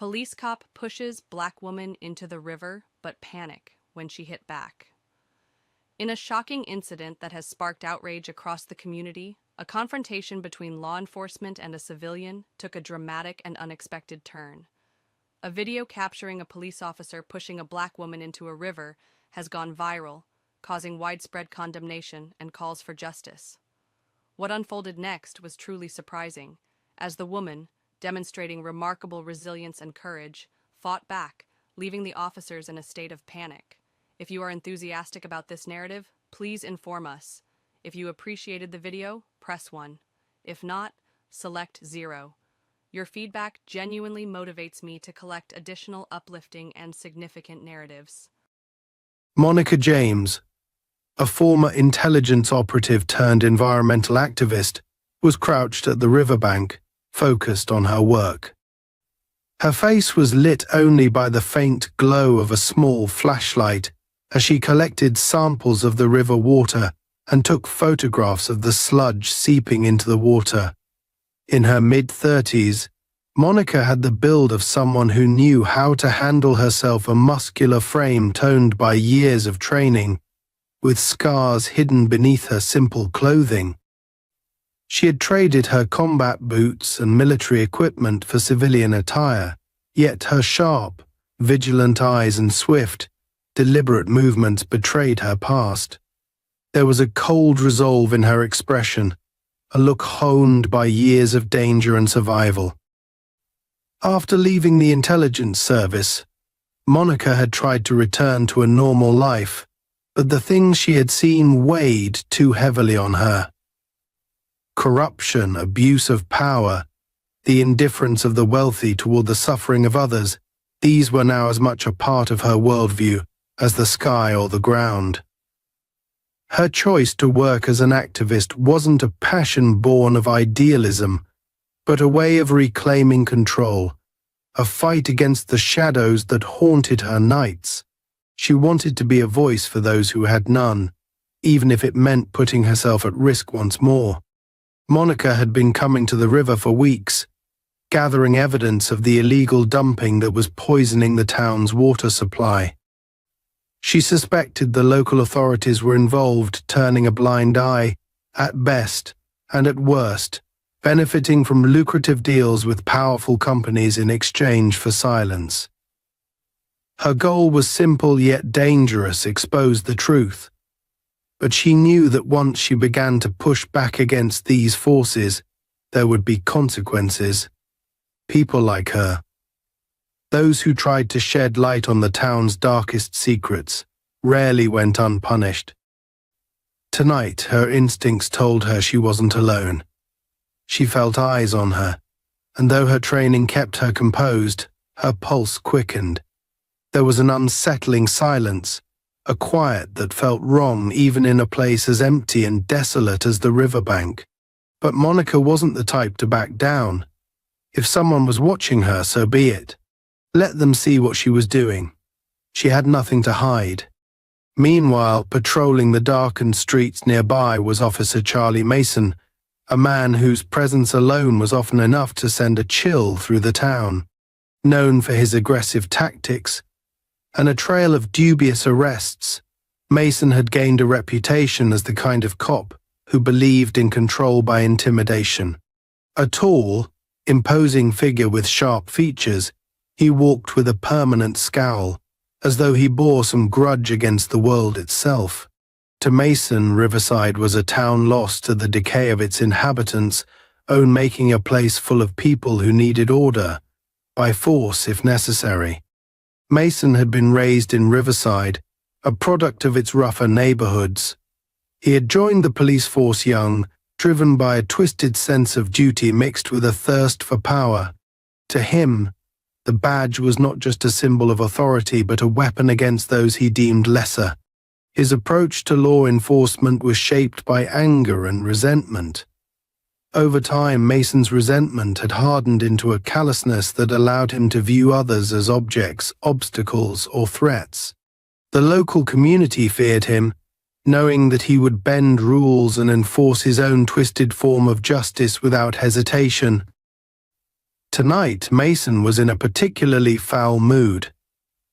Police cop pushes black woman into the river, but panic when she hit back. In a shocking incident that has sparked outrage across the community, a confrontation between law enforcement and a civilian took a dramatic and unexpected turn. A video capturing a police officer pushing a black woman into a river has gone viral, causing widespread condemnation and calls for justice. What unfolded next was truly surprising, as the woman, demonstrating remarkable resilience and courage, fought back, leaving the officers in a state of panic. If you are enthusiastic about this narrative, please inform us. If you appreciated the video, press 1. If not, select 0. Your feedback genuinely motivates me to collect additional uplifting and significant narratives. Monica James, a former intelligence operative turned environmental activist, was crouched at the riverbank, focused on her work. Her face was lit only by the faint glow of a small flashlight as she collected samples of the river water and took photographs of the sludge seeping into the water. In her mid-30s, Monica had the build of someone who knew how to handle herself, a muscular frame toned by years of training, with scars hidden beneath her simple clothing. She had traded her combat boots and military equipment for civilian attire, yet her sharp, vigilant eyes and swift, deliberate movements betrayed her past. There was a cold resolve in her expression, a look honed by years of danger and survival. After leaving the intelligence service, Monica had tried to return to a normal life, but the things she had seen weighed too heavily on her. Corruption, abuse of power, the indifference of the wealthy toward the suffering of others, these were now as much a part of her worldview as the sky or the ground. Her choice to work as an activist wasn't a passion born of idealism, but a way of reclaiming control, a fight against the shadows that haunted her nights. She wanted to be a voice for those who had none, even if it meant putting herself at risk once more. Monica had been coming to the river for weeks, gathering evidence of the illegal dumping that was poisoning the town's water supply. She suspected the local authorities were involved, turning a blind eye, at best, and at worst, benefiting from lucrative deals with powerful companies in exchange for silence. Her goal was simple yet dangerous: expose the truth. But she knew that once she began to push back against these forces, there would be consequences. People like her, those who tried to shed light on the town's darkest secrets, rarely went unpunished. Tonight, her instincts told her she wasn't alone. She felt eyes on her, and though her training kept her composed, her pulse quickened. There was an unsettling silence, a quiet that felt wrong even in a place as empty and desolate as the riverbank. But Monica wasn't the type to back down. If someone was watching her, so be it. Let them see what she was doing. She had nothing to hide. Meanwhile, patrolling the darkened streets nearby was Officer Charlie Mason, a man whose presence alone was often enough to send a chill through the town. Known for his aggressive tactics and a trail of dubious arrests, Mason had gained a reputation as the kind of cop who believed in control by intimidation. A tall, imposing figure with sharp features, he walked with a permanent scowl, as though he bore some grudge against the world itself. To Mason, Riverside was a town lost to the decay of its inhabitants, making a place full of people who needed order, by force if necessary. Mason had been raised in Riverside, a product of its rougher neighborhoods. He had joined the police force young, driven by a twisted sense of duty mixed with a thirst for power. To him, the badge was not just a symbol of authority, but a weapon against those he deemed lesser. His approach to law enforcement was shaped by anger and resentment. Over time, Mason's resentment had hardened into a callousness that allowed him to view others as objects, obstacles, or threats. The local community feared him, knowing that he would bend rules and enforce his own twisted form of justice without hesitation. Tonight, Mason was in a particularly foul mood.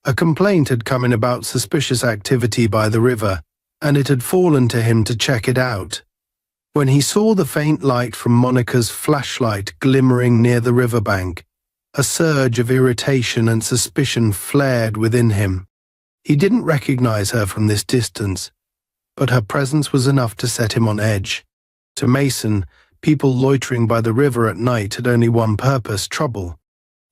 A complaint had come in about suspicious activity by the river, and it had fallen to him to check it out. When he saw the faint light from Monica's flashlight glimmering near the riverbank, a surge of irritation and suspicion flared within him. He didn't recognize her from this distance, but her presence was enough to set him on edge. To Mason, people loitering by the river at night had only one purpose: trouble.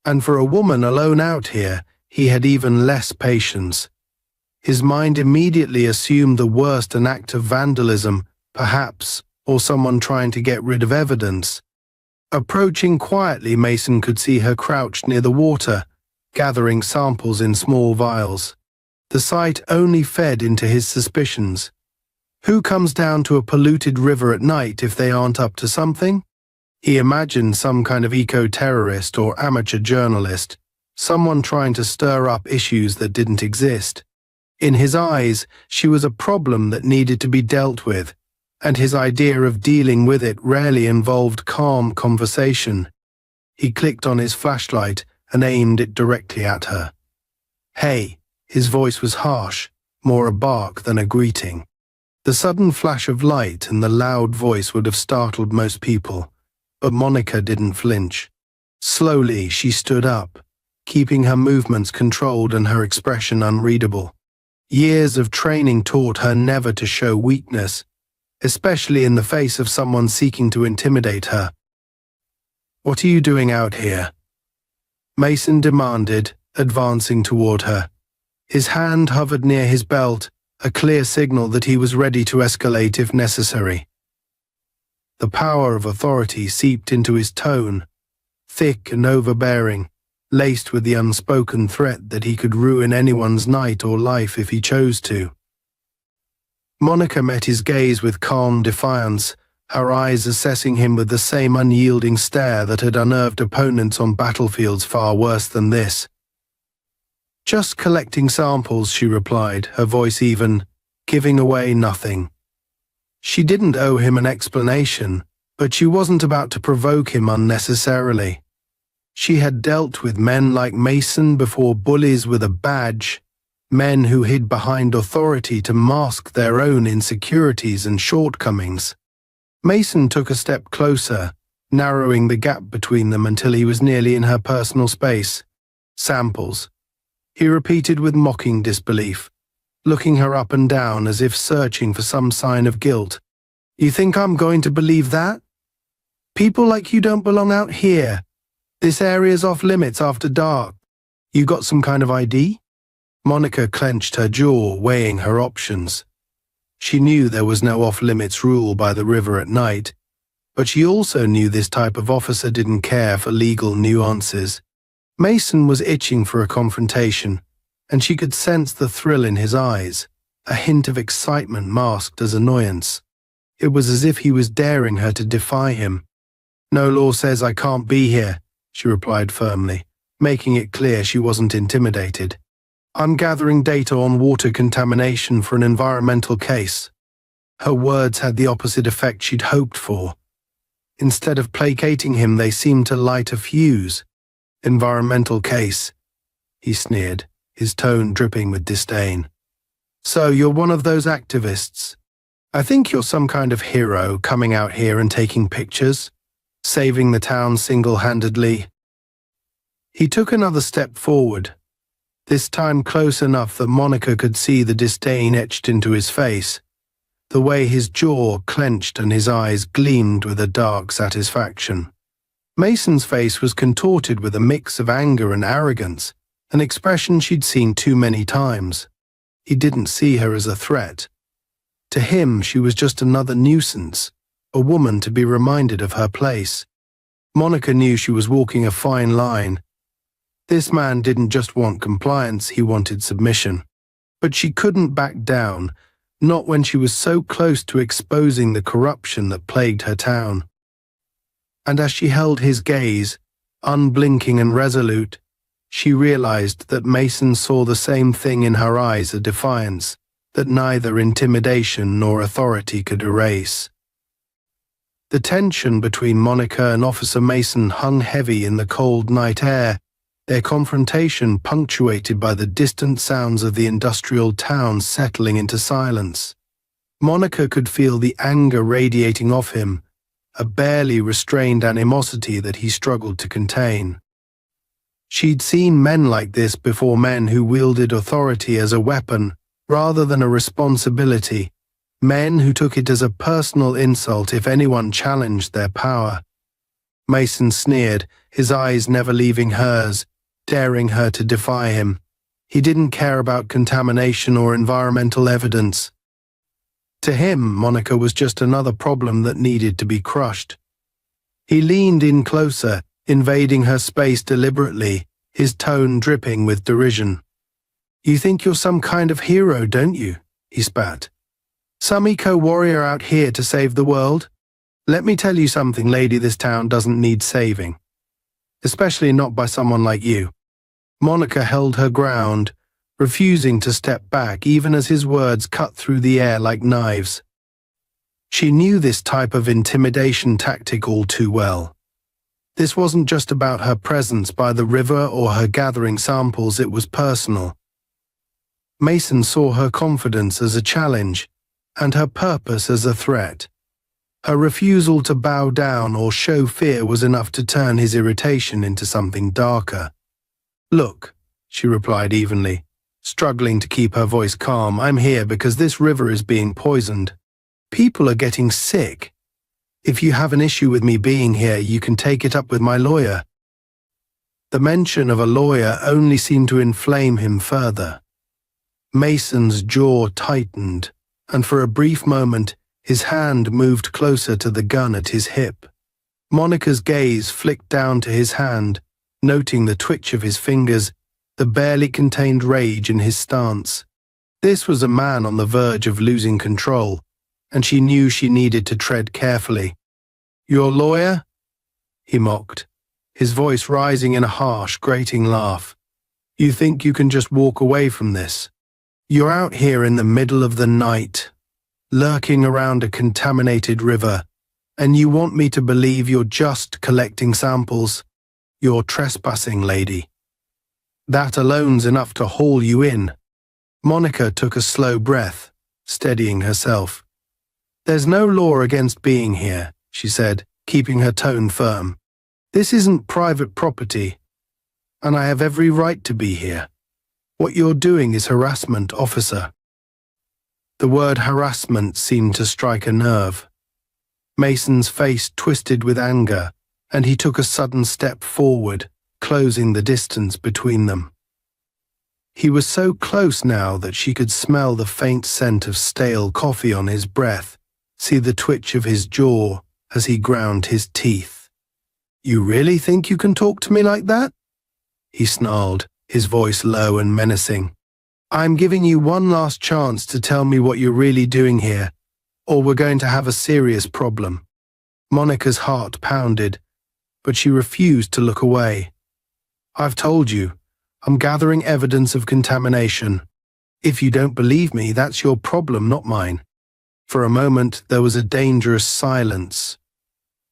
And for a woman alone out here, he had even less patience. His mind immediately assumed the worst: an act of vandalism, perhaps, or someone trying to get rid of evidence. Approaching quietly, Mason could see her crouched near the water, gathering samples in small vials. The sight only fed into his suspicions. Who comes down to a polluted river at night if they aren't up to something? He imagined some kind of eco-terrorist or amateur journalist, someone trying to stir up issues that didn't exist. In his eyes, she was a problem that needed to be dealt with, and his idea of dealing with it rarely involved calm conversation. He clicked on his flashlight and aimed it directly at her. "Hey," his voice was harsh, more a bark than a greeting. The sudden flash of light and the loud voice would have startled most people, but Monica didn't flinch. Slowly, she stood up, keeping her movements controlled and her expression unreadable. Years of training taught her never to show weakness, especially in the face of someone seeking to intimidate her. "What are you doing out here?" Mason demanded, advancing toward her. His hand hovered near his belt, a clear signal that he was ready to escalate if necessary. The power of authority seeped into his tone, thick and overbearing, laced with the unspoken threat that he could ruin anyone's night or life if he chose to. Monica met his gaze with calm defiance, her eyes assessing him with the same unyielding stare that had unnerved opponents on battlefields far worse than this. "Just collecting samples," she replied, her voice even, giving away nothing. She didn't owe him an explanation, but she wasn't about to provoke him unnecessarily. She had dealt with men like Mason before, bullies with a badge, men who hid behind authority to mask their own insecurities and shortcomings. Mason took a step closer, narrowing the gap between them until he was nearly in her personal space. "Samples," he repeated with mocking disbelief, looking her up and down as if searching for some sign of guilt. "You think I'm going to believe that? People like you don't belong out here. This area's off limits after dark. You got some kind of ID?" Monica clenched her jaw, weighing her options. She knew there was no off-limits rule by the river at night, but she also knew this type of officer didn't care for legal nuances. Mason was itching for a confrontation, and she could sense the thrill in his eyes, a hint of excitement masked as annoyance. It was as if he was daring her to defy him. "No law says I can't be here," she replied firmly, making it clear she wasn't intimidated. "I'm gathering data on water contamination for an environmental case." Her words had the opposite effect she'd hoped for. Instead of placating him, they seemed to light a fuse. "Environmental case," he sneered, his tone dripping with disdain. "So you're one of those activists. I think you're some kind of hero coming out here and taking pictures, saving the town single-handedly." He took another step forward, this time close enough that Monica could see the disdain etched into his face, the way his jaw clenched and his eyes gleamed with a dark satisfaction. Mason's face was contorted with a mix of anger and arrogance, an expression she'd seen too many times. He didn't see her as a threat. To him, she was just another nuisance, a woman to be reminded of her place. Monica knew she was walking a fine line. This man didn't just want compliance, he wanted submission. But she couldn't back down, not when she was so close to exposing the corruption that plagued her town. And as she held his gaze, unblinking and resolute, she realized that Mason saw the same thing in her eyes, a defiance that neither intimidation nor authority could erase. The tension between Monica and Officer Mason hung heavy in the cold night air, their confrontation punctuated by the distant sounds of the industrial town settling into silence. Monica could feel the anger radiating off him, a barely restrained animosity that he struggled to contain. She'd seen men like this before, men who wielded authority as a weapon rather than a responsibility, men who took it as a personal insult if anyone challenged their power. Mason sneered, his eyes never leaving hers, daring her to defy him. He didn't care about contamination or environmental evidence. To him, Monica was just another problem that needed to be crushed. He leaned in closer, invading her space deliberately, his tone dripping with derision. "You think you're some kind of hero, don't you?" he spat. "Some eco-warrior out here to save the world? Let me tell you something, lady, this town doesn't need saving. Especially not by someone like you." Monica held her ground, refusing to step back even as his words cut through the air like knives. She knew this type of intimidation tactic all too well. This wasn't just about her presence by the river or her gathering samples, it was personal. Mason saw her confidence as a challenge and her purpose as a threat. Her refusal to bow down or show fear was enough to turn his irritation into something darker. "Look," she replied evenly, struggling to keep her voice calm, "I'm here because this river is being poisoned. People are getting sick. If you have an issue with me being here, you can take it up with my lawyer." The mention of a lawyer only seemed to inflame him further. Mason's jaw tightened, and for a brief moment, his hand moved closer to the gun at his hip. Monica's gaze flicked down to his hand, noting the twitch of his fingers, the barely contained rage in his stance. This was a man on the verge of losing control, and she knew she needed to tread carefully. "Your lawyer?" he mocked, his voice rising in a harsh, grating laugh. "You think you can just walk away from this? You're out here in the middle of the night, lurking around a contaminated river, and you want me to believe you're just collecting samples? You're trespassing, lady. That alone's enough to haul you in." Monica took a slow breath, steadying herself. "There's no law against being here," she said, keeping her tone firm. "This isn't private property, and I have every right to be here. What you're doing is harassment, officer." The word harassment seemed to strike a nerve. Mason's face twisted with anger, and he took a sudden step forward, closing the distance between them. He was so close now that she could smell the faint scent of stale coffee on his breath, see the twitch of his jaw as he ground his teeth. "You really think you can talk to me like that?" he snarled, his voice low and menacing. "I'm giving you one last chance to tell me what you're really doing here, or we're going to have a serious problem." Monica's heart pounded, but she refused to look away. "I've told you, I'm gathering evidence of contamination. If you don't believe me, that's your problem, not mine." For a moment, there was a dangerous silence.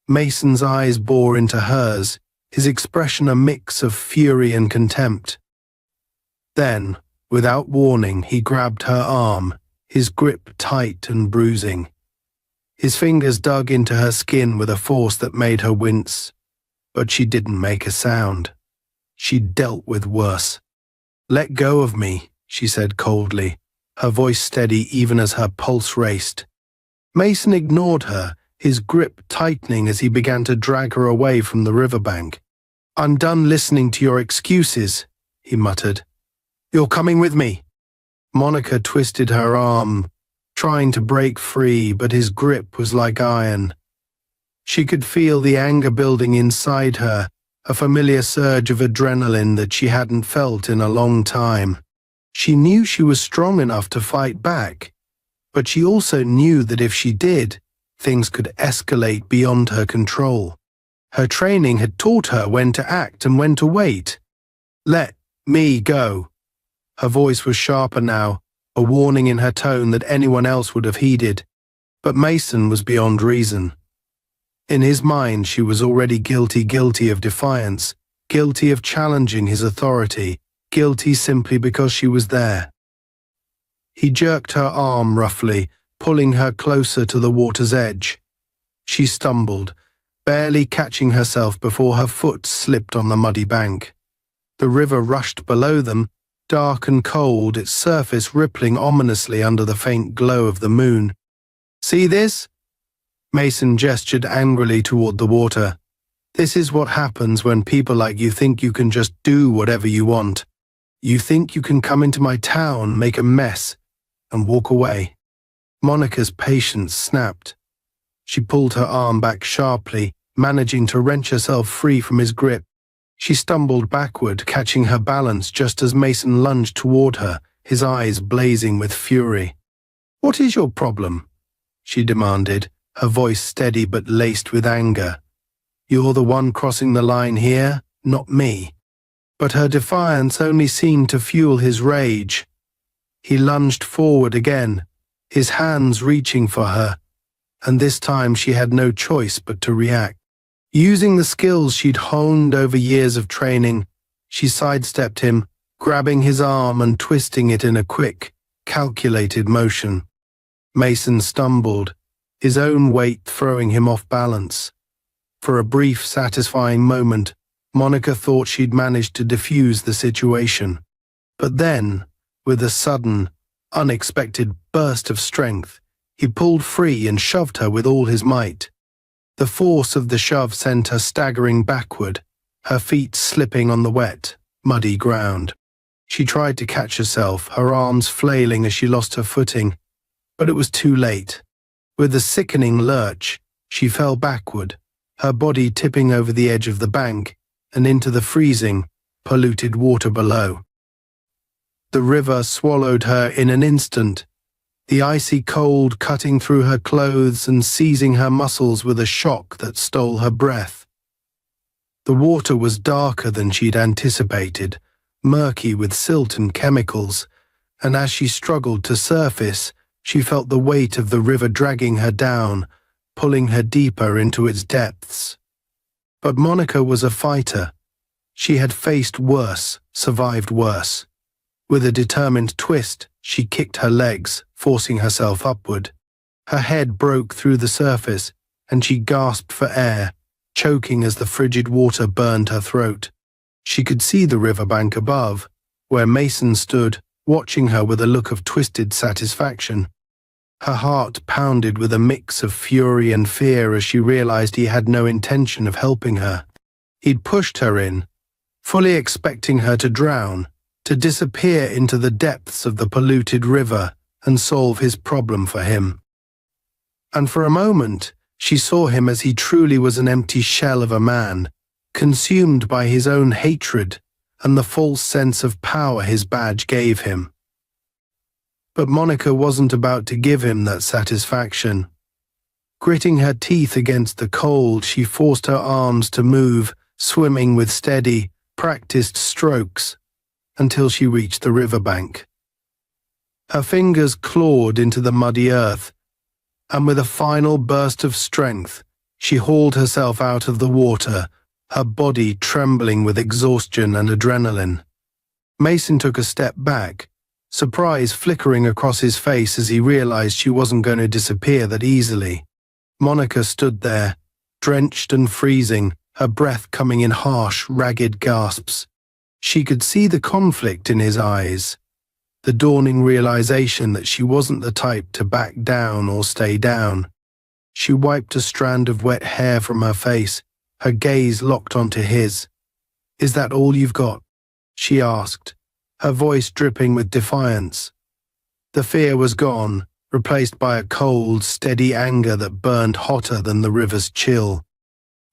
Mason's eyes bore into hers, his expression a mix of fury and contempt. Then, without warning, he grabbed her arm, his grip tight and bruising. His fingers dug into her skin with a force that made her wince, but she didn't make a sound. She dealt with worse. "Let go of me," she said coldly, her voice steady even as her pulse raced. Mason ignored her, his grip tightening as he began to drag her away from the riverbank. "I'm done listening to your excuses," he muttered. "You're coming with me." Monica twisted her arm, trying to break free, but his grip was like iron. She could feel the anger building inside her, a familiar surge of adrenaline that she hadn't felt in a long time. She knew she was strong enough to fight back, but she also knew that if she did, things could escalate beyond her control. Her training had taught her when to act and when to wait. "Let me go." Her voice was sharper now, a warning in her tone that anyone else would have heeded, but Mason was beyond reason. In his mind, she was already guilty of defiance, guilty of challenging his authority, guilty simply because she was there. He jerked her arm roughly, pulling her closer to the water's edge. She stumbled, barely catching herself before her foot slipped on the muddy bank. The river rushed below them, dark and cold, its surface rippling ominously under the faint glow of the moon. "See this?" Mason gestured angrily toward the water. "This is what happens when people like you think you can just do whatever you want. You think you can come into my town, make a mess, and walk away." Monica's patience snapped. She pulled her arm back sharply, managing to wrench herself free from his grip. She stumbled backward, catching her balance just as Mason lunged toward her, his eyes blazing with fury. "What is your problem?" she demanded, her voice steady but laced with anger. "You're the one crossing the line here, not me." But her defiance only seemed to fuel his rage. He lunged forward again, his hands reaching for her, and this time she had no choice but to react. Using the skills she'd honed over years of training, she sidestepped him, grabbing his arm and twisting it in a quick, calculated motion. Mason stumbled, his own weight throwing him off balance. For a brief, satisfying moment, Monica thought she'd managed to defuse the situation. But then, with a sudden, unexpected burst of strength, he pulled free and shoved her with all his might. The force of the shove sent her staggering backward, her feet slipping on the wet, muddy ground. She tried to catch herself, her arms flailing as she lost her footing, but it was too late. With a sickening lurch, she fell backward, her body tipping over the edge of the bank and into the freezing, polluted water below. The river swallowed her in an instant, the icy cold cutting through her clothes and seizing her muscles with a shock that stole her breath. The water was darker than she'd anticipated, murky with silt and chemicals, and as she struggled to surface, she felt the weight of the river dragging her down, pulling her deeper into its depths. But Monica was a fighter. She had faced worse, survived worse. With a determined twist, she kicked her legs, forcing herself upward. Her head broke through the surface, and she gasped for air, choking as the frigid water burned her throat. She could see the riverbank above, where Mason stood, watching her with a look of twisted satisfaction. Her heart pounded with a mix of fury and fear as she realized he had no intention of helping her. He'd pushed her in, fully expecting her to drown, to disappear into the depths of the polluted river and solve his problem for him. And for a moment, she saw him as he truly was, an empty shell of a man, consumed by his own hatred and the false sense of power his badge gave him. But Monica wasn't about to give him that satisfaction. Gritting her teeth against the cold, she forced her arms to move, swimming with steady, practiced strokes, until she reached the riverbank. Her fingers clawed into the muddy earth, and with a final burst of strength, she hauled herself out of the water, her body trembling with exhaustion and adrenaline. Mason took a step back, surprise flickering across his face as he realized she wasn't going to disappear that easily. Monica stood there, drenched and freezing, her breath coming in harsh, ragged gasps. She could see the conflict in his eyes, the dawning realization that she wasn't the type to back down or stay down. She wiped a strand of wet hair from her face, her gaze locked onto his. "Is that all you've got?" she asked, her voice dripping with defiance. The fear was gone, replaced by a cold, steady anger that burned hotter than the river's chill.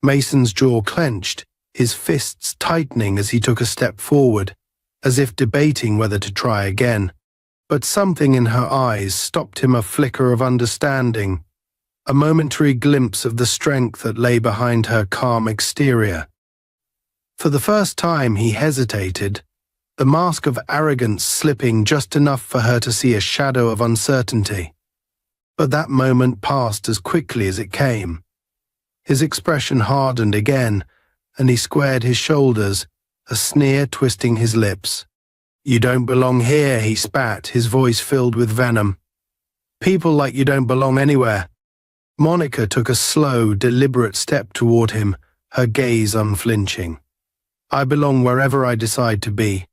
Mason's jaw clenched, his fists tightening as he took a step forward, as if debating whether to try again. But something in her eyes stopped him, a flicker of understanding, a momentary glimpse of the strength that lay behind her calm exterior. For the first time he hesitated, the mask of arrogance slipping just enough for her to see a shadow of uncertainty. But that moment passed as quickly as it came. His expression hardened again, and he squared his shoulders, a sneer twisting his lips. "You don't belong here," he spat, his voice filled with venom. "People like you don't belong anywhere." Monica took a slow, deliberate step toward him, her gaze unflinching. "I belong wherever I decide to be,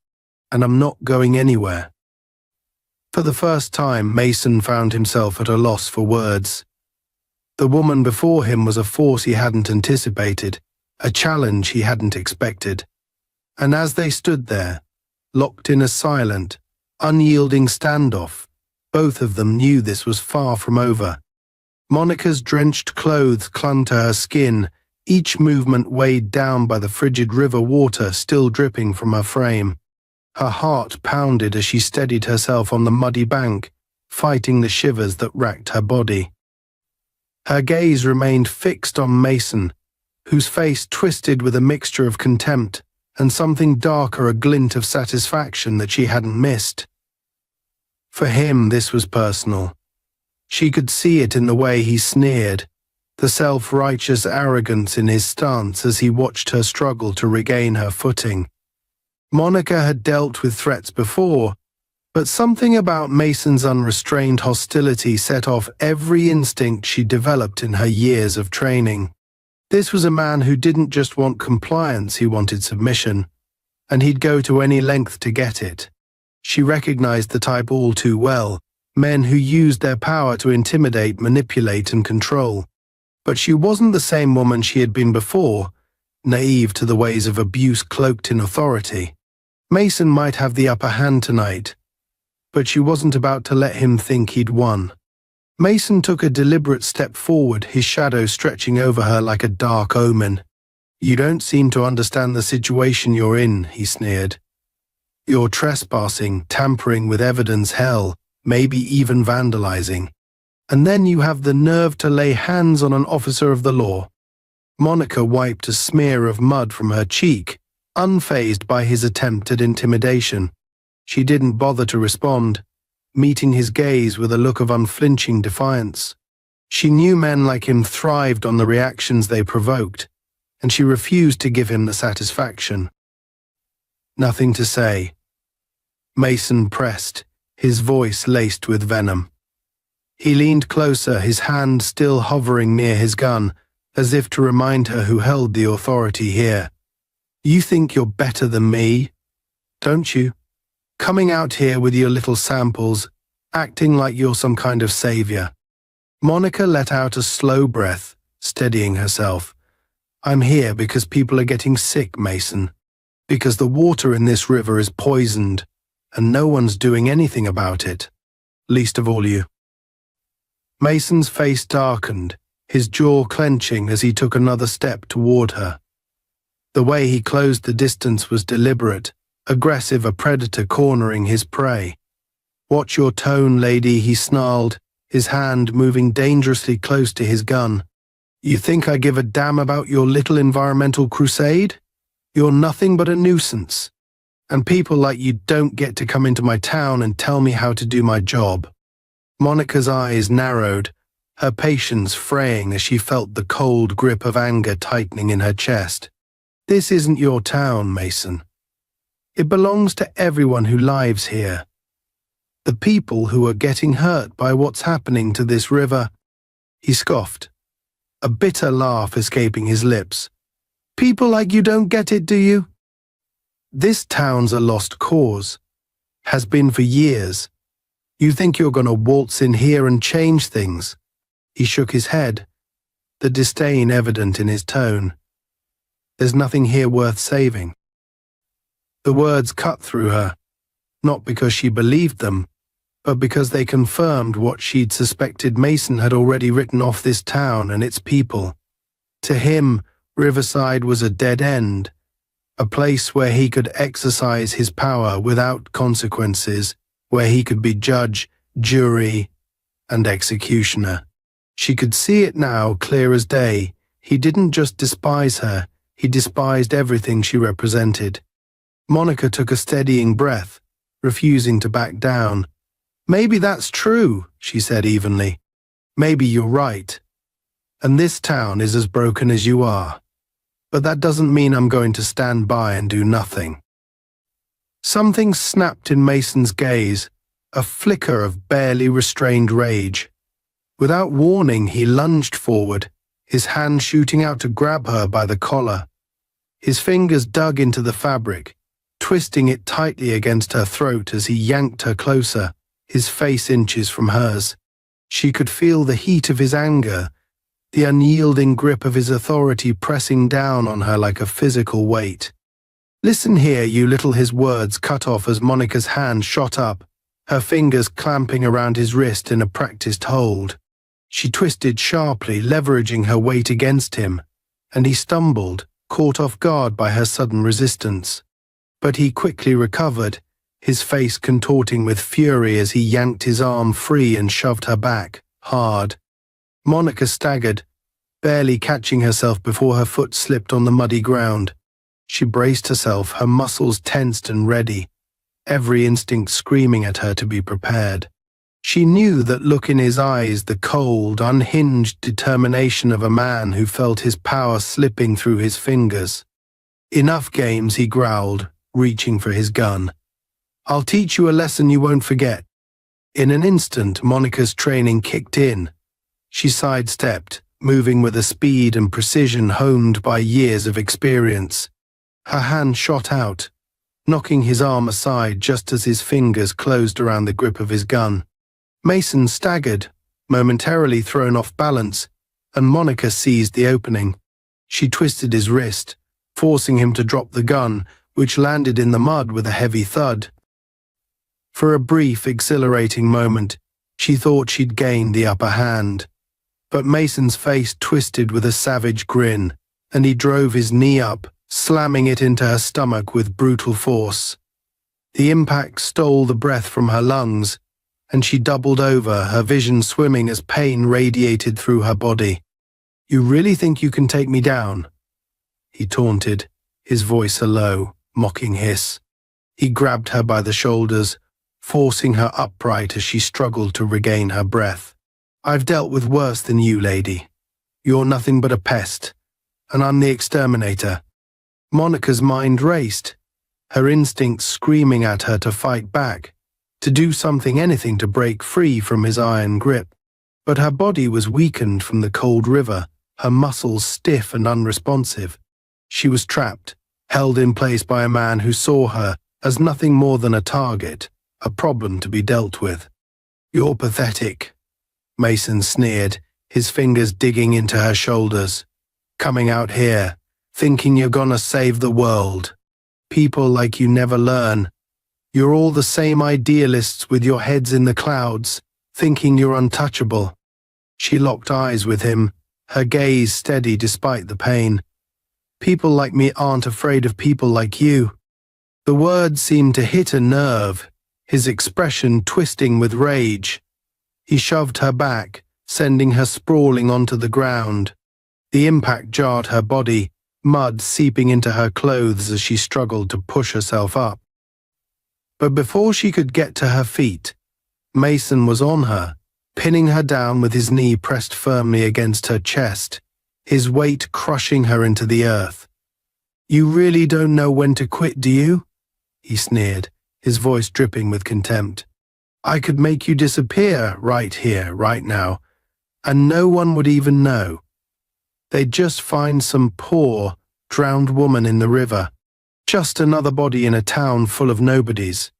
and I'm not going anywhere." For the first time, Mason found himself at a loss for words. The woman before him was a force he hadn't anticipated, a challenge he hadn't expected. And as they stood there, locked in a silent, unyielding standoff, both of them knew this was far from over. Monica's drenched clothes clung to her skin, each movement weighed down by the frigid river water still dripping from her frame. Her heart pounded as she steadied herself on the muddy bank, fighting the shivers that racked her body. Her gaze remained fixed on Mason, whose face twisted with a mixture of contempt and something darker, a glint of satisfaction that she hadn't missed. For him, this was personal. She could see it in the way he sneered, the self-righteous arrogance in his stance as he watched her struggle to regain her footing. Monica had dealt with threats before, but something about Mason's unrestrained hostility set off every instinct she developed in her years of training. This was a man who didn't just want compliance, he wanted submission, and he'd go to any length to get it. She recognized the type all too well, men who used their power to intimidate, manipulate, and control. But she wasn't the same woman she had been before, naive to the ways of abuse cloaked in authority. Mason might have the upper hand tonight, but she wasn't about to let him think he'd won. Mason took a deliberate step forward, his shadow stretching over her like a dark omen. "You don't seem to understand the situation you're in," he sneered. "You're trespassing, tampering with evidence, hell, maybe even vandalizing. And then you have the nerve to lay hands on an officer of the law." Monica wiped a smear of mud from her cheek, unfazed by his attempt at intimidation. She didn't bother to respond, meeting his gaze with a look of unflinching defiance. She knew men like him thrived on the reactions they provoked, and she refused to give him the satisfaction. "Nothing to say." Mason pressed, his voice laced with venom. He leaned closer, his hand still hovering near his gun, as if to remind her who held the authority here. "You think you're better than me, don't you? Coming out here with your little samples, acting like you're some kind of savior." Monica let out a slow breath, steadying herself. "I'm here because people are getting sick, Mason. Because the water in this river is poisoned, and no one's doing anything about it. Least of all you." Mason's face darkened, his jaw clenching as he took another step toward her. The way he closed the distance was deliberate, aggressive, a predator cornering his prey. "Watch your tone, lady," he snarled, his hand moving dangerously close to his gun. "You think I give a damn about your little environmental crusade? You're nothing but a nuisance. And people like you don't get to come into my town and tell me how to do my job." Monica's eyes narrowed, her patience fraying as she felt the cold grip of anger tightening in her chest. "This isn't your town, Mason. It belongs to everyone who lives here. The people who are getting hurt by what's happening to this river." He scoffed, a bitter laugh escaping his lips. "People like you don't get it, do you? This town's a lost cause. Has been for years. You think you're going to waltz in here and change things?" He shook his head, the disdain evident in his tone. "There's nothing here worth saving." The words cut through her, not because she believed them, but because they confirmed what she'd suspected. Mason had already written off this town and its people. To him, Riverside was a dead end, a place where he could exercise his power without consequences, where he could be judge, jury, and executioner. She could see it now, clear as day. He didn't just despise her, he despised everything she represented. Monica took a steadying breath, refusing to back down. "Maybe that's true," she said evenly. "Maybe you're right. and this town is as broken as you are. But that doesn't mean I'm going to stand by and do nothing." Something snapped in Mason's gaze, a flicker of barely restrained rage. Without warning, he lunged forward, his hand shooting out to grab her by the collar. His fingers dug into the fabric, twisting it tightly against her throat as he yanked her closer, his face inches from hers. She could feel the heat of his anger, the unyielding grip of his authority pressing down on her like a physical weight. "Listen here, you little," his words cut off as Monica's hand shot up, her fingers clamping around his wrist in a practiced hold. She twisted sharply, leveraging her weight against him, and he stumbled, caught off guard by her sudden resistance. But he quickly recovered, his face contorting with fury as he yanked his arm free and shoved her back, hard. Monica staggered, barely catching herself before her foot slipped on the muddy ground. She braced herself, her muscles tensed and ready, every instinct screaming at her to be prepared. She knew that look in his eyes, the cold, unhinged determination of a man who felt his power slipping through his fingers. "Enough games," he growled, reaching for his gun. "I'll teach you a lesson you won't forget." In an instant, Monica's training kicked in. She sidestepped, moving with a speed and precision honed by years of experience. Her hand shot out, knocking his arm aside just as his fingers closed around the grip of his gun. Mason staggered, momentarily thrown off balance, and Monica seized the opening. She twisted his wrist, forcing him to drop the gun, which landed in the mud with a heavy thud. For a brief, exhilarating moment, she thought she'd gained the upper hand. But Mason's face twisted with a savage grin, and he drove his knee up, slamming it into her stomach with brutal force. The impact stole the breath from her lungs, and she doubled over, her vision swimming as pain radiated through her body. "You really think you can take me down?" he taunted, his voice a low, mocking hiss. He grabbed her by the shoulders, forcing her upright as she struggled to regain her breath. "I've dealt with worse than you, lady. You're nothing but a pest, and I'm the exterminator." Monica's mind raced, her instincts screaming at her to fight back, to do something, anything to break free from his iron grip. But her body was weakened from the cold river, her muscles stiff and unresponsive. She was trapped, held in place by a man who saw her as nothing more than a target, a problem to be dealt with. "You're pathetic," Mason sneered, his fingers digging into her shoulders. "Coming out here, thinking you're gonna save the world. People like you never learn. You're all the same idealists with your heads in the clouds, thinking you're untouchable." She locked eyes with him, her gaze steady despite the pain. "People like me aren't afraid of people like you." The words seemed to hit a nerve, his expression twisting with rage. He shoved her back, sending her sprawling onto the ground. The impact jarred her body, mud seeping into her clothes as she struggled to push herself up. But before she could get to her feet, Mason was on her, pinning her down with his knee pressed firmly against her chest, his weight crushing her into the earth. "You really don't know when to quit, do you?" he sneered, his voice dripping with contempt. "I could make you disappear right here, right now, and no one would even know. They'd just find some poor, drowned woman in the river, just another body in a town full of nobodies."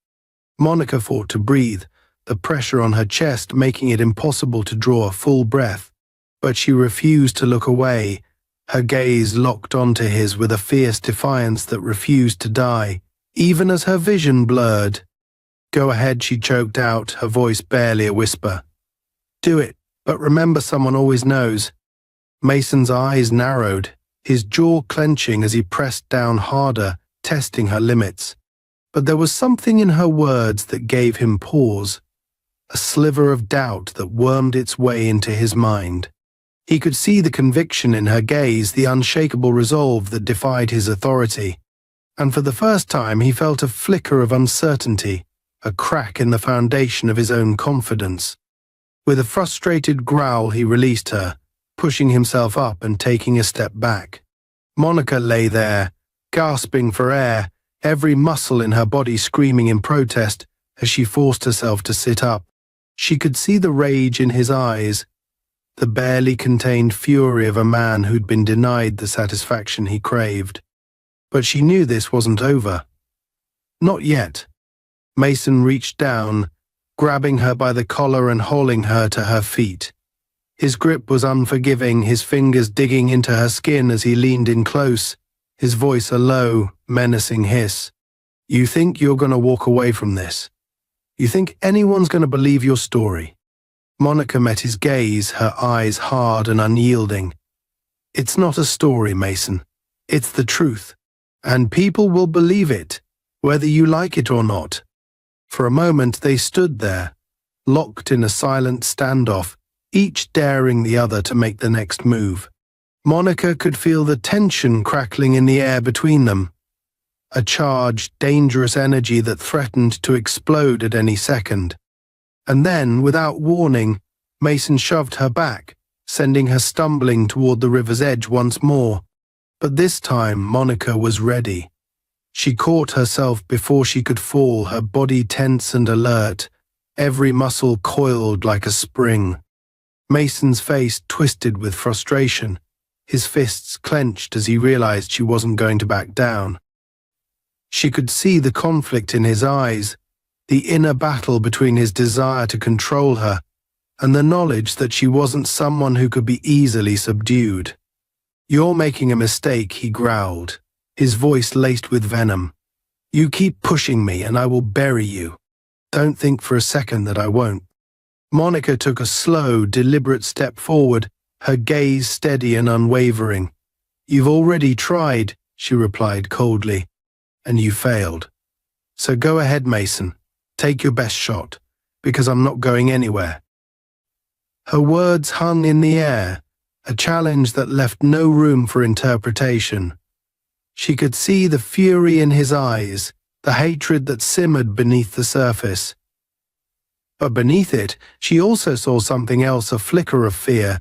Monica fought to breathe, the pressure on her chest making it impossible to draw a full breath, but she refused to look away, her gaze locked onto his with a fierce defiance that refused to die, even as her vision blurred. "Go ahead," she choked out, her voice barely a whisper. "Do it, but remember someone always knows." Mason's eyes narrowed, his jaw clenching as he pressed down harder, testing her limits. But there was something in her words that gave him pause, a sliver of doubt that wormed its way into his mind. He could see the conviction in her gaze, the unshakable resolve that defied his authority. And for the first time he felt a flicker of uncertainty, a crack in the foundation of his own confidence. With a frustrated growl he released her, pushing himself up and taking a step back. Monica lay there, gasping for air, every muscle in her body screaming in protest as she forced herself to sit up. She could see the rage in his eyes, the barely contained fury of a man who'd been denied the satisfaction he craved. But she knew this wasn't over. Not yet. Mason reached down, grabbing her by the collar and hauling her to her feet. His grip was unforgiving, his fingers digging into her skin as he leaned in close, his voice a low, menacing hiss. You think you're going to walk away from this? You think anyone's going to believe your story? Monica met his gaze, her eyes hard and unyielding. It's not a story, Mason. It's the truth. And people will believe it, whether you like it or not. For a moment they stood there, locked in a silent standoff, each daring the other to make the next move. Monica could feel the tension crackling in the air between them, a charged, dangerous energy that threatened to explode at any second. And then, without warning, Mason shoved her back, sending her stumbling toward the river's edge once more. But this time Monica was ready. She caught herself before she could fall, her body tense and alert, every muscle coiled like a spring. Mason's face twisted with frustration, his fists clenched as he realized she wasn't going to back down. She could see the conflict in his eyes, the inner battle between his desire to control her and the knowledge that she wasn't someone who could be easily subdued. You're making a mistake, he growled, his voice laced with venom. You keep pushing me and I will bury you. Don't think for a second that I won't. Monica took a slow, deliberate step forward, her gaze steady and unwavering. You've already tried, she replied coldly, and you failed. So go ahead, Mason. Take your best shot, because I'm not going anywhere. Her words hung in the air, a challenge that left no room for interpretation. She could see the fury in his eyes, the hatred that simmered beneath the surface. But beneath it, she also saw something else, a flicker of fear,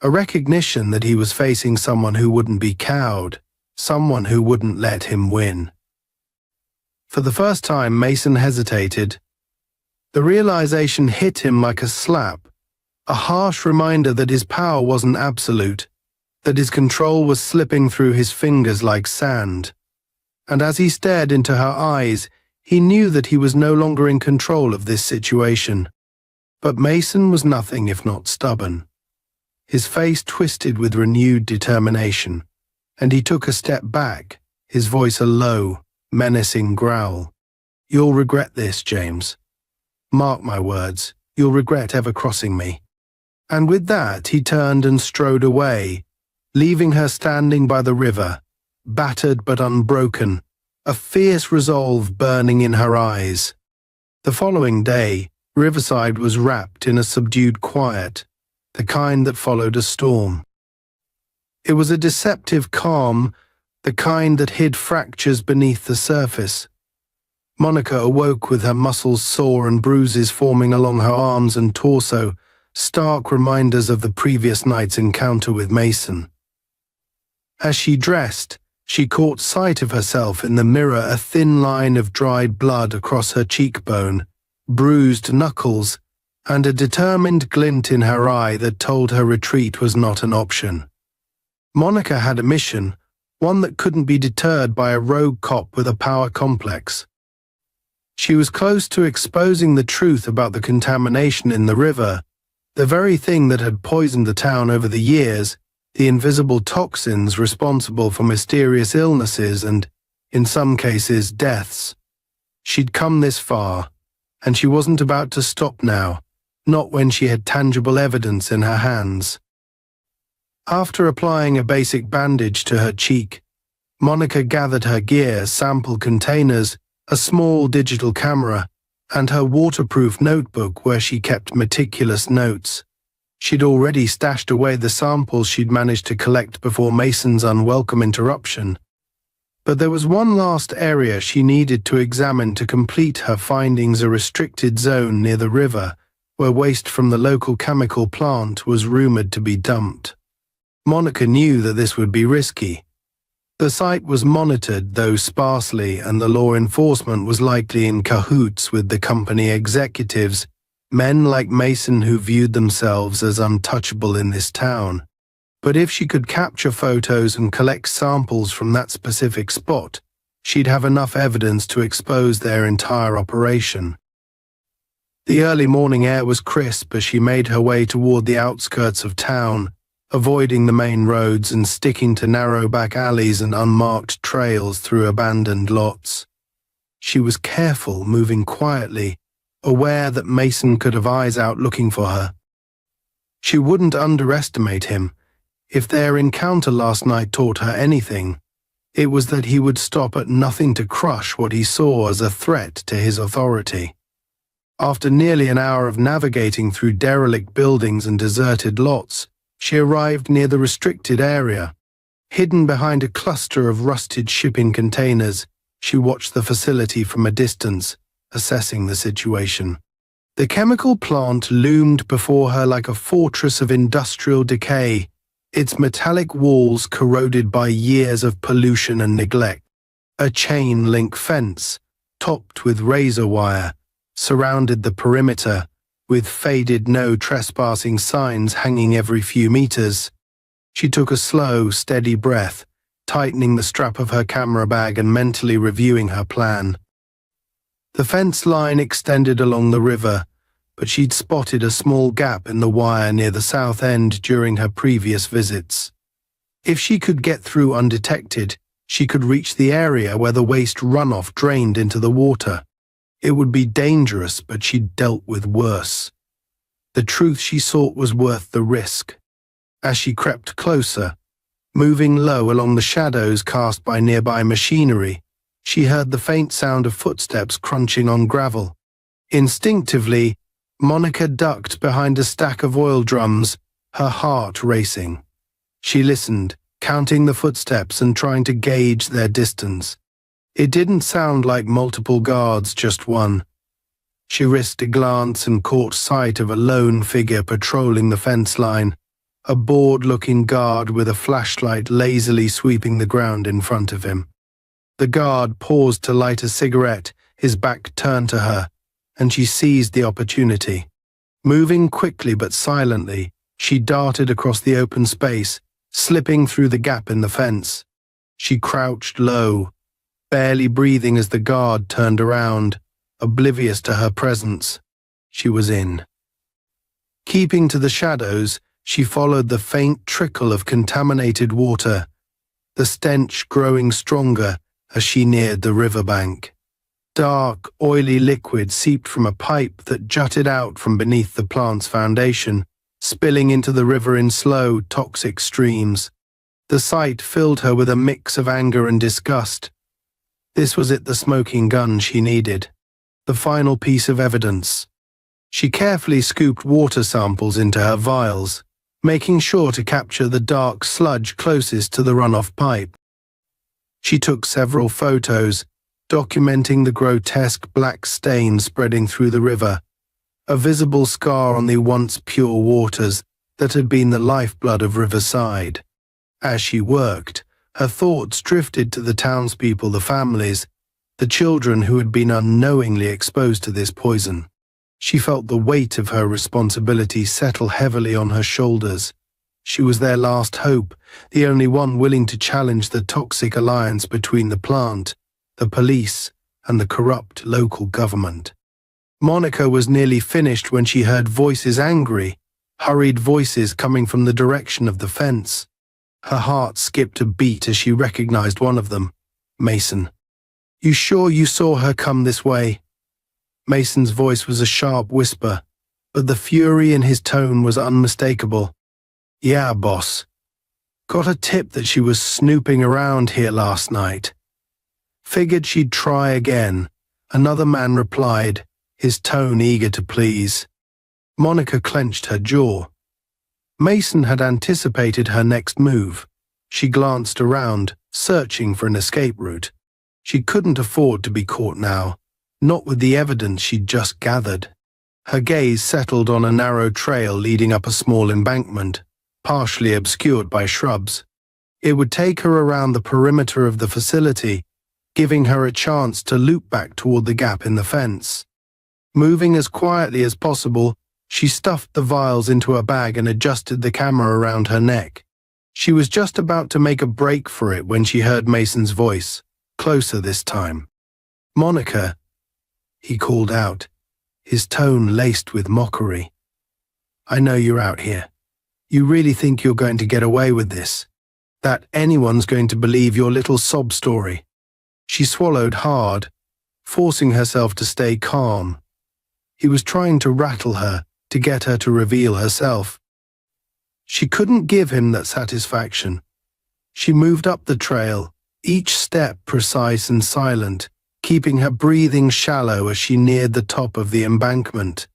a recognition that he was facing someone who wouldn't be cowed, someone who wouldn't let him win. For the first time, Mason hesitated. The realization hit him like a slap, a harsh reminder that his power wasn't absolute, that his control was slipping through his fingers like sand. And as he stared into her eyes, he knew that he was no longer in control of this situation. But Mason was nothing if not stubborn. His face twisted with renewed determination, and he took a step back, his voice a low, menacing growl. You'll regret this, James. Mark my words, you'll regret ever crossing me. And with that he turned and strode away, leaving her standing by the river, battered but unbroken, a fierce resolve burning in her eyes. The following day, Riverside was wrapped in a subdued quiet, the kind that followed a storm. It was a deceptive calm, the kind that hid fractures beneath the surface. Monica awoke with her muscles sore and bruises forming along her arms and torso, stark reminders of the previous night's encounter with Mason. As she dressed, she caught sight of herself in the mirror, a thin line of dried blood across her cheekbone, bruised knuckles, and a determined glint in her eye that told her retreat was not an option. Monica had a mission, one that couldn't be deterred by a rogue cop with a power complex. She was close to exposing the truth about the contamination in the river, the very thing that had poisoned the town over the years, the invisible toxins responsible for mysterious illnesses and, in some cases, deaths. She'd come this far, and she wasn't about to stop now, not when she had tangible evidence in her hands. After applying a basic bandage to her cheek, Monica gathered her gear, sample containers, a small digital camera, and her waterproof notebook where she kept meticulous notes. She'd already stashed away the samples she'd managed to collect before Mason's unwelcome interruption. But there was one last area she needed to examine to complete her findings, a restricted zone near the river, where waste from the local chemical plant was rumored to be dumped. Monica knew that this would be risky. The site was monitored, though sparsely, and the law enforcement was likely in cahoots with the company executives, men like Mason who viewed themselves as untouchable in this town. But if she could capture photos and collect samples from that specific spot, she'd have enough evidence to expose their entire operation. The early morning air was crisp as she made her way toward the outskirts of town, avoiding the main roads and sticking to narrow back alleys and unmarked trails through abandoned lots. She was careful, moving quietly, aware that Mason could have eyes out looking for her. She wouldn't underestimate him. If their encounter last night taught her anything, it was that he would stop at nothing to crush what he saw as a threat to his authority. After nearly an hour of navigating through derelict buildings and deserted lots, she arrived near the restricted area. Hidden behind a cluster of rusted shipping containers, she watched the facility from a distance, assessing the situation. The chemical plant loomed before her like a fortress of industrial decay, its metallic walls corroded by years of pollution and neglect. A chain-link fence, topped with razor wire, surrounded the perimeter, with faded no trespassing signs hanging every few meters. She took a slow, steady breath, tightening the strap of her camera bag and mentally reviewing her plan. The fence line extended along the river, but she'd spotted a small gap in the wire near the south end during her previous visits. If she could get through undetected, she could reach the area where the waste runoff drained into the water. It would be dangerous, but she'd dealt with worse. The truth she sought was worth the risk. As she crept closer, moving low along the shadows cast by nearby machinery, she heard the faint sound of footsteps crunching on gravel. Instinctively, Monica ducked behind a stack of oil drums, her heart racing. She listened, counting the footsteps and trying to gauge their distance. It didn't sound like multiple guards, just one. She risked a glance and caught sight of a lone figure patrolling the fence line, a bored-looking guard with a flashlight lazily sweeping the ground in front of him. The guard paused to light a cigarette, his back turned to her, and she seized the opportunity. Moving quickly but silently, she darted across the open space, slipping through the gap in the fence. She crouched low, barely breathing as the guard turned around, oblivious to her presence. She was in. Keeping to the shadows, she followed the faint trickle of contaminated water, the stench growing stronger as she neared the riverbank. Dark, oily liquid seeped from a pipe that jutted out from beneath the plant's foundation, spilling into the river in slow, toxic streams. The sight filled her with a mix of anger and disgust. This was it, the smoking gun she needed. The final piece of evidence. She carefully scooped water samples into her vials, making sure to capture the dark sludge closest to the runoff pipe. She took several photos, documenting the grotesque black stain spreading through the river, a visible scar on the once pure waters that had been the lifeblood of Riverside. As she worked, her thoughts drifted to the townspeople, the families, the children who had been unknowingly exposed to this poison. She felt the weight of her responsibility settle heavily on her shoulders. She was their last hope, the only one willing to challenge the toxic alliance between the plant, the police, and the corrupt local government. Monica was nearly finished when she heard voices, angry, hurried voices coming from the direction of the fence. Her heart skipped a beat as she recognized one of them, Mason. "You sure you saw her come this way?" Mason's voice was a sharp whisper, but the fury in his tone was unmistakable. "Yeah, boss. Got a tip that she was snooping around here last night. Figured she'd try again," another man replied, his tone eager to please. Monica clenched her jaw. Mason had anticipated her next move. She glanced around, searching for an escape route. She couldn't afford to be caught now, not with the evidence she'd just gathered. Her gaze settled on a narrow trail leading up a small embankment, partially obscured by shrubs. It would take her around the perimeter of the facility, giving her a chance to loop back toward the gap in the fence. Moving as quietly as possible, she stuffed the vials into a bag and adjusted the camera around her neck. She was just about to make a break for it when she heard Mason's voice, closer this time. "Monica," he called out, his tone laced with mockery. "I know you're out here. You really think you're going to get away with this? That anyone's going to believe your little sob story?" She swallowed hard, forcing herself to stay calm. He was trying to rattle her, to get her to reveal herself. She couldn't give him that satisfaction. She moved up the trail, each step precise and silent, keeping her breathing shallow as she neared the top of the embankment.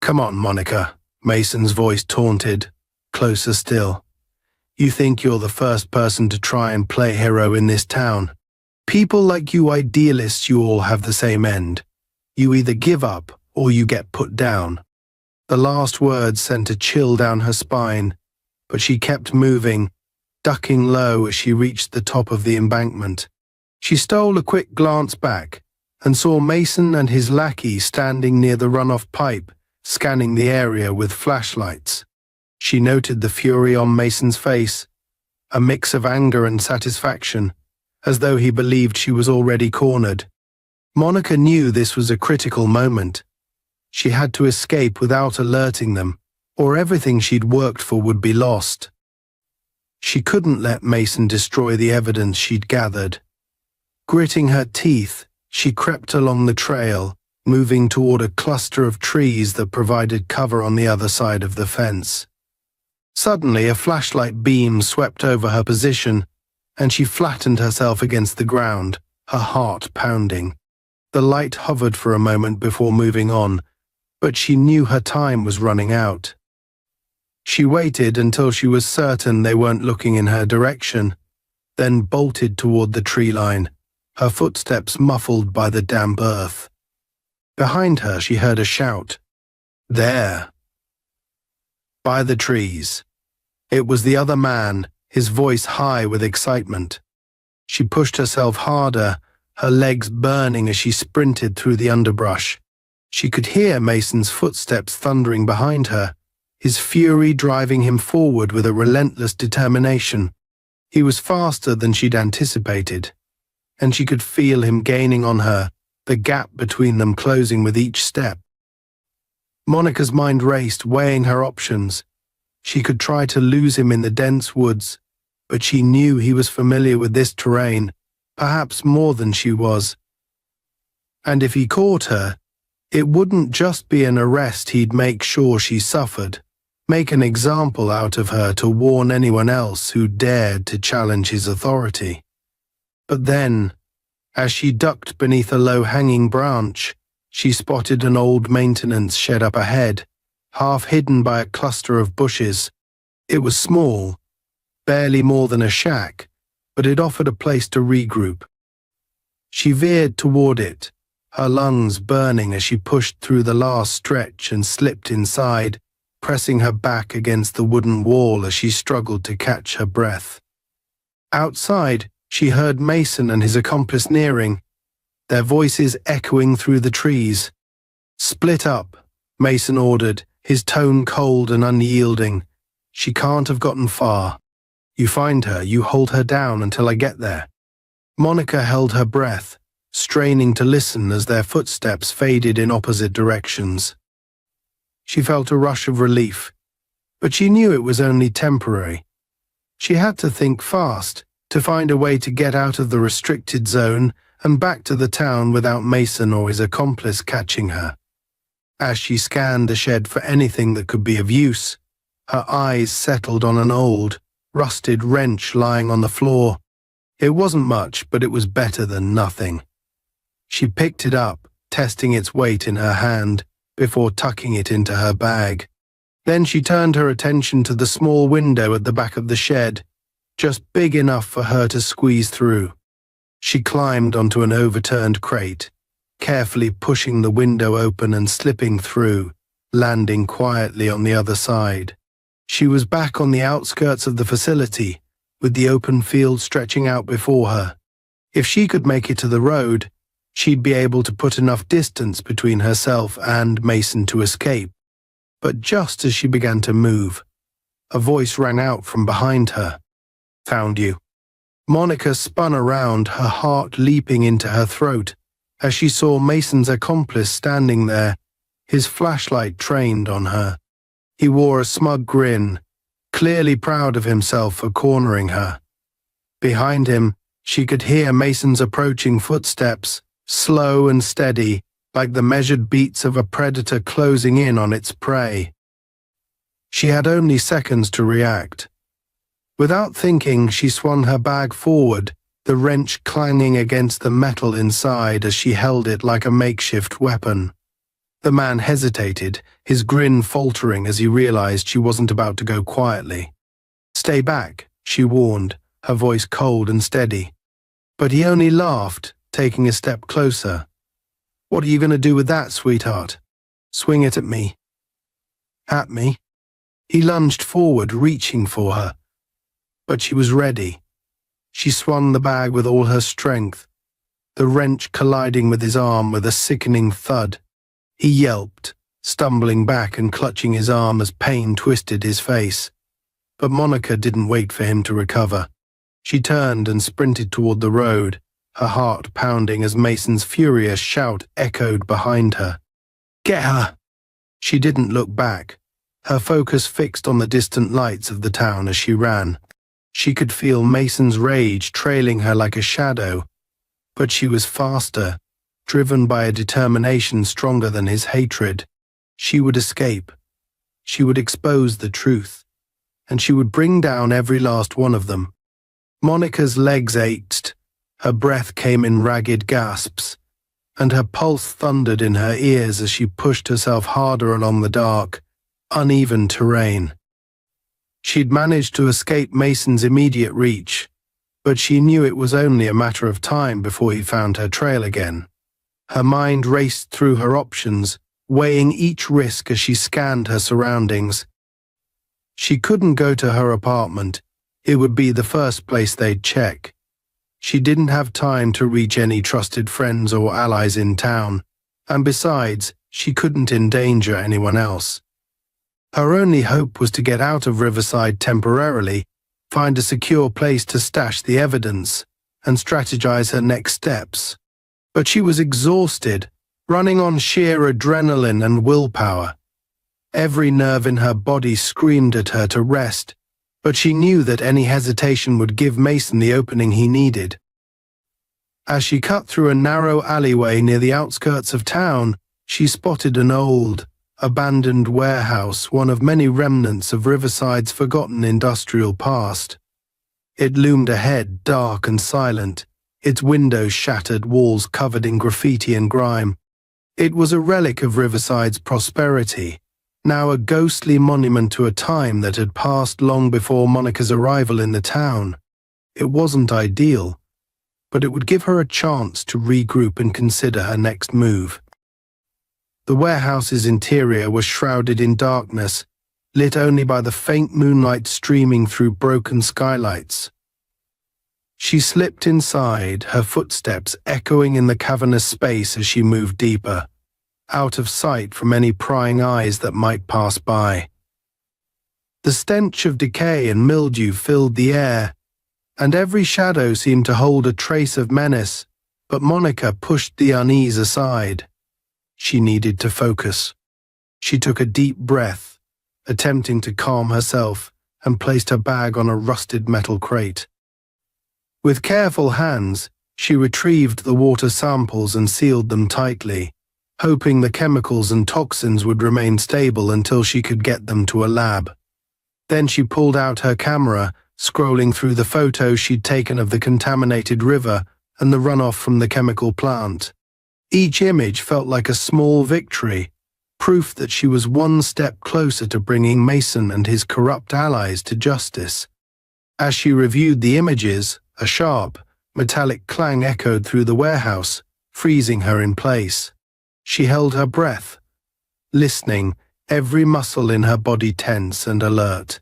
"Come on, Monica," Mason's voice taunted, closer still. "You think you're the first person to try and play hero in this town. People like you idealists, you all have the same end. You either give up or you get put down." The last words sent a chill down her spine, but she kept moving, ducking low as she reached the top of the embankment. She stole a quick glance back and saw Mason and his lackey standing near the runoff pipe, scanning the area with flashlights. She noted the fury on Mason's face, a mix of anger and satisfaction, as though he believed she was already cornered. Monica knew this was a critical moment. She had to escape without alerting them, or everything she'd worked for would be lost. She couldn't let Mason destroy the evidence she'd gathered. Gritting her teeth, she crept along the trail, moving toward a cluster of trees that provided cover on the other side of the fence. Suddenly, a flashlight beam swept over her position, and she flattened herself against the ground, her heart pounding. The light hovered for a moment before moving on, but she knew her time was running out. She waited until she was certain they weren't looking in her direction, then bolted toward the tree line, her footsteps muffled by the damp earth. Behind her she heard a shout. "There!" By the trees. It was the other man, his voice high with excitement. She pushed herself harder, her legs burning as she sprinted through the underbrush. She could hear Mason's footsteps thundering behind her, his fury driving him forward with a relentless determination. He was faster than she'd anticipated, and she could feel him gaining on her, the gap between them closing with each step. Monica's mind raced, weighing her options. She could try to lose him in the dense woods, but she knew he was familiar with this terrain, perhaps more than she was. And if he caught her, it wouldn't just be an arrest, he'd make sure she suffered, make an example out of her to warn anyone else who dared to challenge his authority. But then, as she ducked beneath a low-hanging branch, she spotted an old maintenance shed up ahead, half hidden by a cluster of bushes. It was small, barely more than a shack, but it offered a place to regroup. She veered toward it, her lungs burning as she pushed through the last stretch and slipped inside, pressing her back against the wooden wall as she struggled to catch her breath. Outside, she heard Mason and his accomplice nearing, their voices echoing through the trees. "Split up," Mason ordered, his tone cold and unyielding. "She can't have gotten far. You find her, you hold her down until I get there." Monica held her breath, straining to listen as their footsteps faded in opposite directions. She felt a rush of relief, but she knew it was only temporary. She had to think fast, to find a way to get out of the restricted zone and back to the town without Mason or his accomplice catching her. As she scanned the shed for anything that could be of use, her eyes settled on an old, rusted wrench lying on the floor. It wasn't much, but it was better than nothing. She picked it up, testing its weight in her hand, before tucking it into her bag. Then she turned her attention to the small window at the back of the shed, just big enough for her to squeeze through. She climbed onto an overturned crate, carefully pushing the window open and slipping through, landing quietly on the other side. She was back on the outskirts of the facility, with the open field stretching out before her. If she could make it to the road, she'd be able to put enough distance between herself and Mason to escape. But just as she began to move, a voice rang out from behind her. "Found you." Monica spun around, her heart leaping into her throat, as she saw Mason's accomplice standing there, his flashlight trained on her. He wore a smug grin, clearly proud of himself for cornering her. Behind him, she could hear Mason's approaching footsteps, slow and steady, like the measured beats of a predator closing in on its prey. She had only seconds to react. Without thinking, she swung her bag forward, the wrench clanging against the metal inside as she held it like a makeshift weapon. The man hesitated, his grin faltering as he realized she wasn't about to go quietly. "Stay back," she warned, her voice cold and steady. But he only laughed, taking a step closer. "What are you going to do with that, sweetheart? Swing it at me." "At me?" He lunged forward, reaching for her. But she was ready. She swung the bag with all her strength, the wrench colliding with his arm with a sickening thud. He yelped, stumbling back and clutching his arm as pain twisted his face. But Monica didn't wait for him to recover. She turned and sprinted toward the road, her heart pounding as Mason's furious shout echoed behind her. "Get her!" She didn't look back, her focus fixed on the distant lights of the town as she ran. She could feel Mason's rage trailing her like a shadow, but she was faster, driven by a determination stronger than his hatred. She would escape. She would expose the truth, and she would bring down every last one of them. Monica's legs ached, her breath came in ragged gasps, and her pulse thundered in her ears as she pushed herself harder along the dark, uneven terrain. She'd managed to escape Mason's immediate reach, but she knew it was only a matter of time before he found her trail again. Her mind raced through her options, weighing each risk as she scanned her surroundings. She couldn't go to her apartment. It would be the first place they'd check. She didn't have time to reach any trusted friends or allies in town, and besides, she couldn't endanger anyone else. Her only hope was to get out of Riverside temporarily, find a secure place to stash the evidence, and strategize her next steps. But she was exhausted, running on sheer adrenaline and willpower. Every nerve in her body screamed at her to rest, but she knew that any hesitation would give Mason the opening he needed. As she cut through a narrow alleyway near the outskirts of town, she spotted an old, abandoned warehouse, one of many remnants of Riverside's forgotten industrial past. It loomed ahead, dark and silent, its windows shattered, walls covered in graffiti and grime. It was a relic of Riverside's prosperity, now a ghostly monument to a time that had passed long before Monica's arrival in the town. It wasn't ideal, but it would give her a chance to regroup and consider her next move. The warehouse's interior was shrouded in darkness, lit only by the faint moonlight streaming through broken skylights. She slipped inside, her footsteps echoing in the cavernous space as she moved deeper, out of sight from any prying eyes that might pass by. The stench of decay and mildew filled the air, and every shadow seemed to hold a trace of menace, but Monica pushed the unease aside. She needed to focus. She took a deep breath, attempting to calm herself, and placed her bag on a rusted metal crate. With careful hands, she retrieved the water samples and sealed them tightly, hoping the chemicals and toxins would remain stable until she could get them to a lab. Then she pulled out her camera, scrolling through the photos she'd taken of the contaminated river and the runoff from the chemical plant. Each image felt like a small victory, proof that she was one step closer to bringing Mason and his corrupt allies to justice. As she reviewed the images, a sharp, metallic clang echoed through the warehouse, freezing her in place. She held her breath, listening, every muscle in her body tense and alert.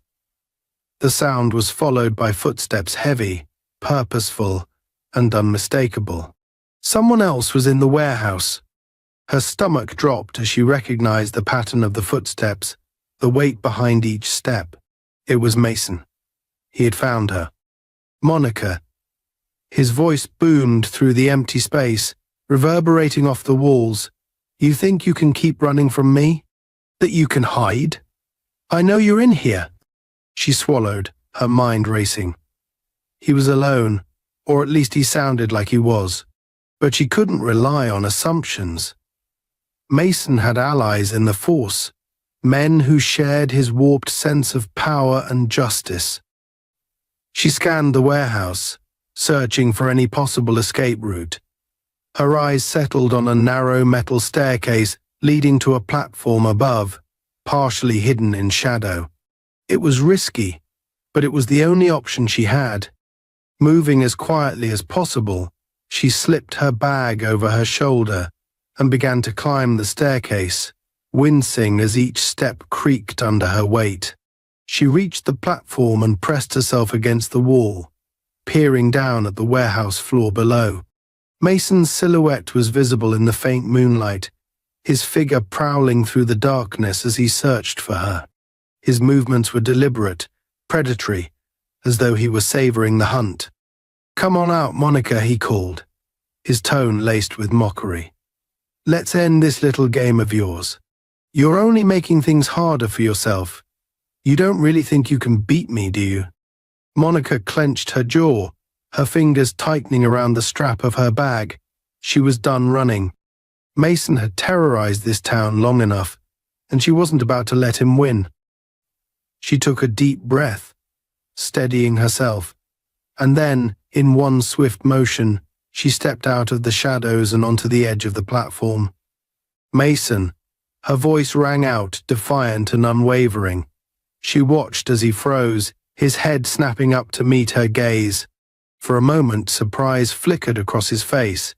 The sound was followed by footsteps heavy, purposeful, and unmistakable. Someone else was in the warehouse. Her stomach dropped as she recognized the pattern of the footsteps, the weight behind each step. It was Mason. He had found her. Monica. His voice boomed through the empty space, reverberating off the walls. You think you can keep running from me? That you can hide? I know you're in here. She swallowed, her mind racing. He was alone, or at least he sounded like he was. But she couldn't rely on assumptions. Mason had allies in the Force, men who shared his warped sense of power and justice. She scanned the warehouse, searching for any possible escape route. Her eyes settled on a narrow metal staircase leading to a platform above, partially hidden in shadow. It was risky, but it was the only option she had. Moving as quietly as possible, she slipped her bag over her shoulder and began to climb the staircase, wincing as each step creaked under her weight. She reached the platform and pressed herself against the wall, peering down at the warehouse floor below. Mason's silhouette was visible in the faint moonlight, his figure prowling through the darkness as he searched for her. His movements were deliberate, predatory, as though he were savoring the hunt. Come on out, Monica, he called, his tone laced with mockery. Let's end this little game of yours. You're only making things harder for yourself. You don't really think you can beat me, do you? Monica clenched her jaw, her fingers tightening around the strap of her bag. She was done running. Mason had terrorized this town long enough, and she wasn't about to let him win. She took a deep breath, steadying herself, and then, in one swift motion, she stepped out of the shadows and onto the edge of the platform. Mason, her voice rang out, defiant and unwavering. She watched as he froze, his head snapping up to meet her gaze. For a moment, surprise flickered across his face,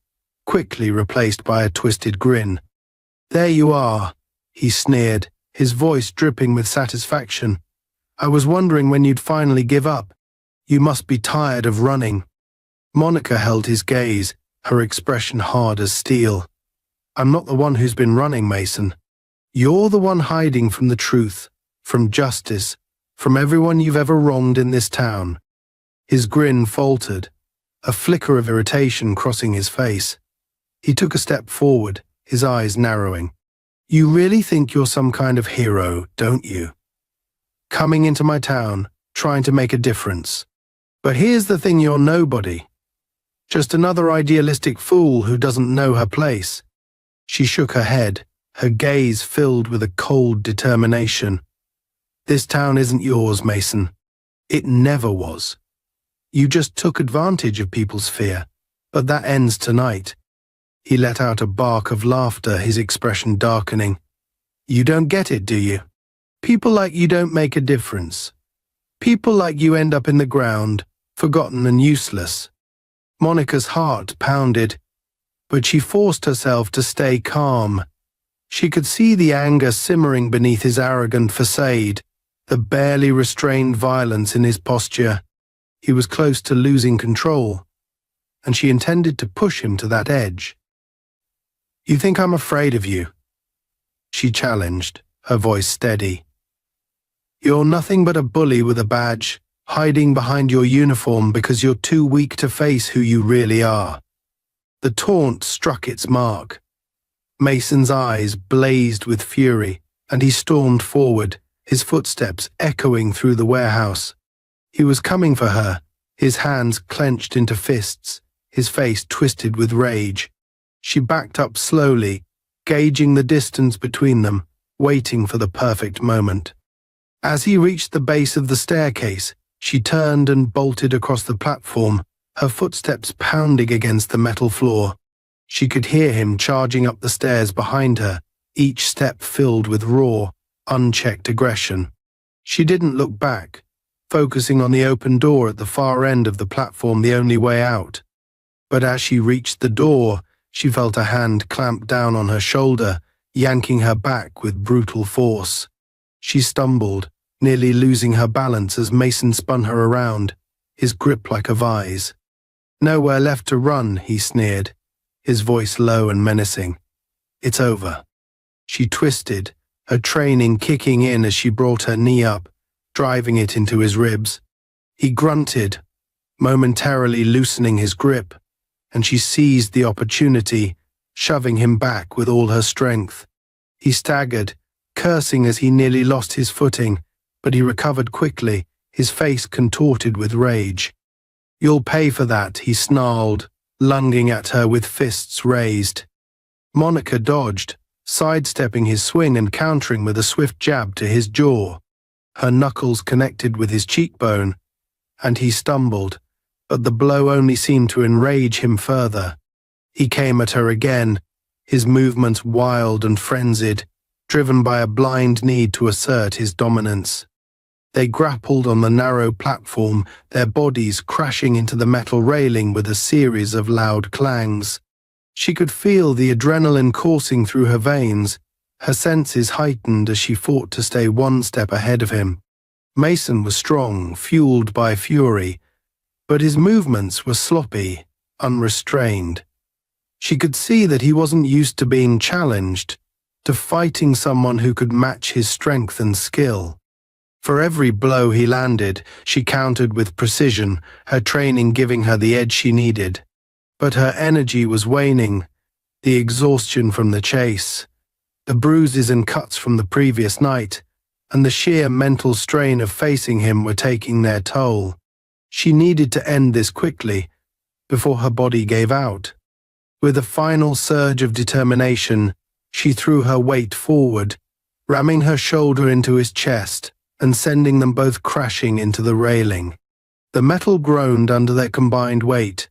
quickly replaced by a twisted grin. There you are, he sneered, his voice dripping with satisfaction. I was wondering when you'd finally give up. You must be tired of running. Monica held his gaze, her expression hard as steel. I'm not the one who's been running, Mason. You're the one hiding from the truth, from justice, from everyone you've ever wronged in this town. His grin faltered, a flicker of irritation crossing his face. He took a step forward, his eyes narrowing. You really think you're some kind of hero, don't you? Coming into my town, trying to make a difference. But here's the thing, you're nobody. Just another idealistic fool who doesn't know her place. She shook her head, her gaze filled with a cold determination. This town isn't yours, Mason. It never was. You just took advantage of people's fear, but that ends tonight. He let out a bark of laughter, his expression darkening. You don't get it, do you? People like you don't make a difference. People like you end up in the ground, forgotten and useless. Monica's heart pounded, but she forced herself to stay calm. She could see the anger simmering beneath his arrogant facade, the barely restrained violence in his posture. He was close to losing control, and she intended to push him to that edge. You think I'm afraid of you? She challenged, her voice steady. You're nothing but a bully with a badge, hiding behind your uniform because you're too weak to face who you really are. The taunt struck its mark. Mason's eyes blazed with fury, and he stormed forward, his footsteps echoing through the warehouse. He was coming for her, his hands clenched into fists, his face twisted with rage. She backed up slowly, gauging the distance between them, waiting for the perfect moment. As he reached the base of the staircase, she turned and bolted across the platform, her footsteps pounding against the metal floor. She could hear him charging up the stairs behind her, each step filled with raw, unchecked aggression. She didn't look back, focusing on the open door at the far end of the platform, the only way out. But as she reached the door, she felt a hand clamp down on her shoulder, yanking her back with brutal force. She stumbled, nearly losing her balance as Mason spun her around, his grip like a vise. "Nowhere left to run," he sneered, his voice low and menacing. "It's over." She twisted, her training kicking in as she brought her knee up, driving it into his ribs. He grunted, momentarily loosening his grip, and she seized the opportunity, shoving him back with all her strength. He staggered, cursing as he nearly lost his footing, but he recovered quickly, his face contorted with rage. "You'll pay for that," he snarled, lunging at her with fists raised. Monica dodged, sidestepping his swing and countering with a swift jab to his jaw. Her knuckles connected with his cheekbone, and he stumbled, but the blow only seemed to enrage him further. He came at her again, his movements wild and frenzied, driven by a blind need to assert his dominance. They grappled on the narrow platform, their bodies crashing into the metal railing with a series of loud clangs. She could feel the adrenaline coursing through her veins, her senses heightened as she fought to stay one step ahead of him. Mason was strong, fueled by fury, but his movements were sloppy, unrestrained. She could see that he wasn't used to being challenged, to fighting someone who could match his strength and skill. For every blow he landed, she countered with precision, her training giving her the edge she needed. But her energy was waning, the exhaustion from the chase, the bruises and cuts from the previous night, and the sheer mental strain of facing him were taking their toll. She needed to end this quickly, before her body gave out. With a final surge of determination, she threw her weight forward, ramming her shoulder into his chest and sending them both crashing into the railing. The metal groaned under their combined weight,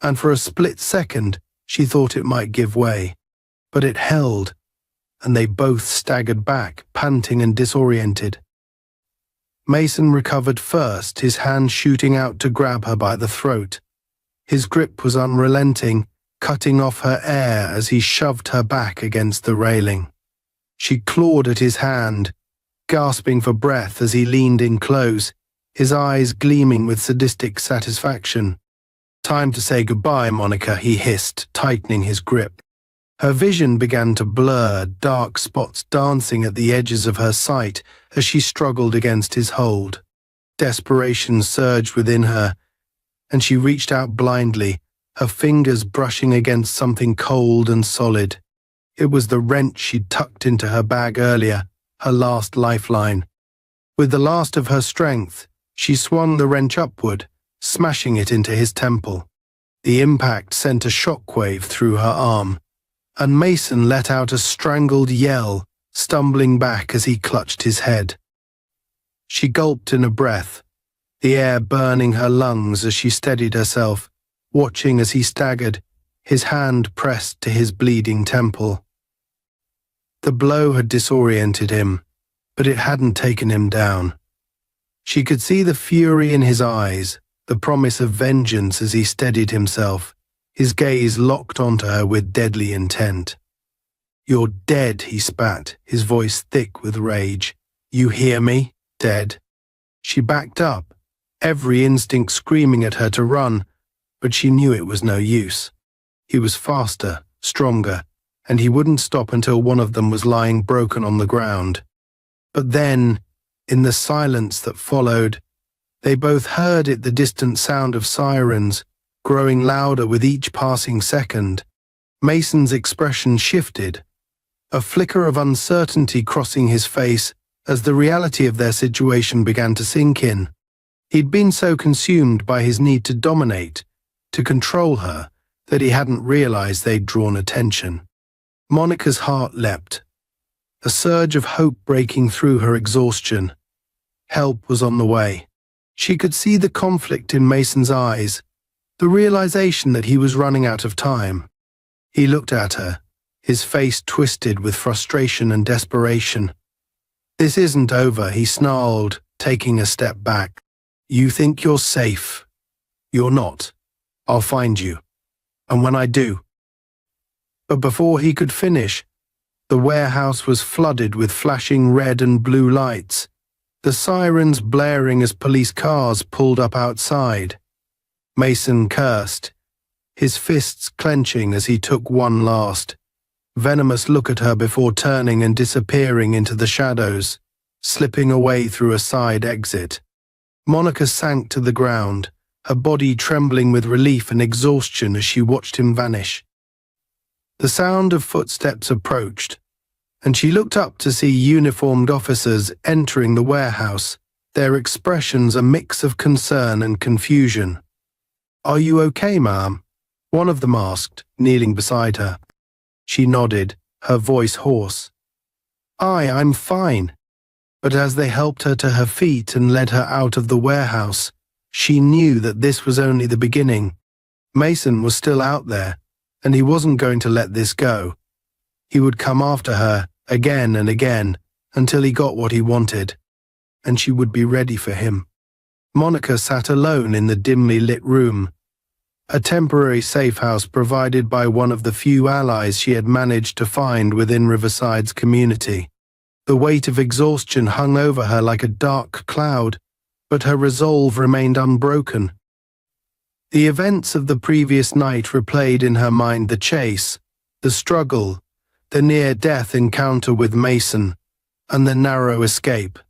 and for a split second she thought it might give way. But it held, and they both staggered back, panting and disoriented. Mason recovered first, his hand shooting out to grab her by the throat. His grip was unrelenting, cutting off her air as he shoved her back against the railing. She clawed at his hand, gasping for breath as he leaned in close, his eyes gleaming with sadistic satisfaction. "Time to say goodbye, Monica," he hissed, tightening his grip. Her vision began to blur, dark spots dancing at the edges of her sight as she struggled against his hold. Desperation surged within her, and she reached out blindly, her fingers brushing against something cold and solid. It was the wrench she'd tucked into her bag earlier, her last lifeline. With the last of her strength, she swung the wrench upward, smashing it into his temple. The impact sent a shockwave through her arm, and Mason let out a strangled yell, stumbling back as he clutched his head. She gulped in a breath, the air burning her lungs as she steadied herself, watching as he staggered, his hand pressed to his bleeding temple. The blow had disoriented him, but it hadn't taken him down. She could see the fury in his eyes, the promise of vengeance as he steadied himself, his gaze locked onto her with deadly intent. "You're dead," he spat, his voice thick with rage. "You hear me? Dead." She backed up, every instinct screaming at her to run, but she knew it was no use. He was faster, stronger, and he wouldn't stop until one of them was lying broken on the ground. But then, in the silence that followed, they both heard it, the distant sound of sirens, growing louder with each passing second. Mason's expression shifted, a flicker of uncertainty crossing his face as the reality of their situation began to sink in. He'd been so consumed by his need to dominate, to control her, that he hadn't realized they'd drawn attention. Monica's heart leapt, a surge of hope breaking through her exhaustion. Help was on the way. She could see the conflict in Mason's eyes, the realization that he was running out of time. He looked at her, his face twisted with frustration and desperation. "This isn't over," he snarled, taking a step back. "You think you're safe. You're not. I'll find you. And when I do..." But before he could finish, The warehouse was flooded with flashing red and blue lights, the sirens blaring as police cars pulled up outside. Mason cursed, his fists clenching as he took one last, venomous look at her before turning and disappearing into the shadows, slipping away through a side exit. Monica sank to the ground, her body trembling with relief and exhaustion as she watched him vanish. The sound of footsteps approached, and she looked up to see uniformed officers entering the warehouse, their expressions a mix of concern and confusion. "Are you okay, ma'am?" one of them asked, kneeling beside her. She nodded, her voice hoarse. I'm fine." But as they helped her to her feet and led her out of the warehouse, she knew that this was only the beginning. Mason was still out there, and he wasn't going to let this go. He would come after her again and again until he got what he wanted, and she would be ready for him. Monica sat alone in the dimly lit room, a temporary safe house provided by one of the few allies she had managed to find within Riverside's community. The weight of exhaustion hung over her like a dark cloud, but her resolve remained unbroken. The events of the previous night replayed in her mind: the chase, the struggle, the near-death encounter with Mason, and the narrow escape.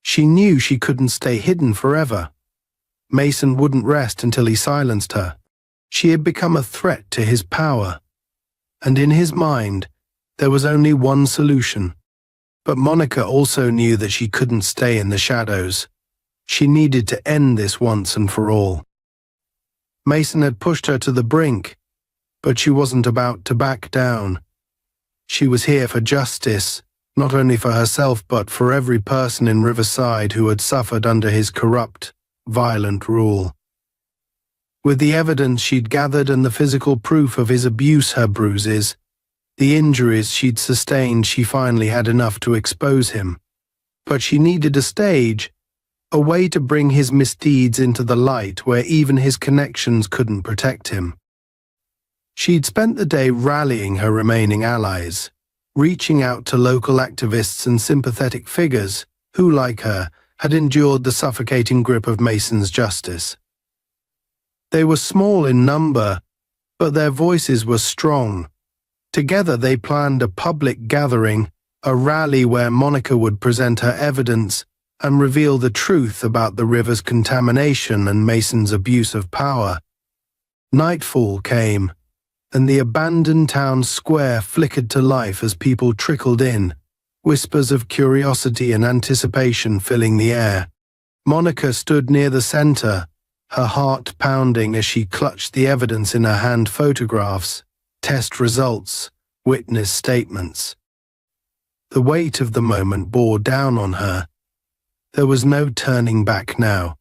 She knew she couldn't stay hidden forever. Mason wouldn't rest until he silenced her. She had become a threat to his power, and in his mind, there was only one solution. But Monica also knew that she couldn't stay in the shadows. She needed to end this once and for all. Mason had pushed her to the brink, but she wasn't about to back down. She was here for justice, not only for herself but for every person in Riverside who had suffered under his corrupt, violent rule. With the evidence she'd gathered and the physical proof of his abuse, her bruises, the injuries she'd sustained, she finally had enough to expose him. But she needed a stage, a way to bring his misdeeds into the light where even his connections couldn't protect him. She'd spent the day rallying her remaining allies, reaching out to local activists and sympathetic figures who, like her, had endured the suffocating grip of Mason's justice. They were small in number, but their voices were strong. Together they planned a public gathering, a rally where Monica would present her evidence and reveal the truth about the river's contamination and Mason's abuse of power. Nightfall came, and the abandoned town square flickered to life as people trickled in, whispers of curiosity and anticipation filling the air. Monica stood near the center, her heart pounding as she clutched the evidence in her hand: photographs, test results, witness statements. The weight of the moment bore down on her. There was no turning back now.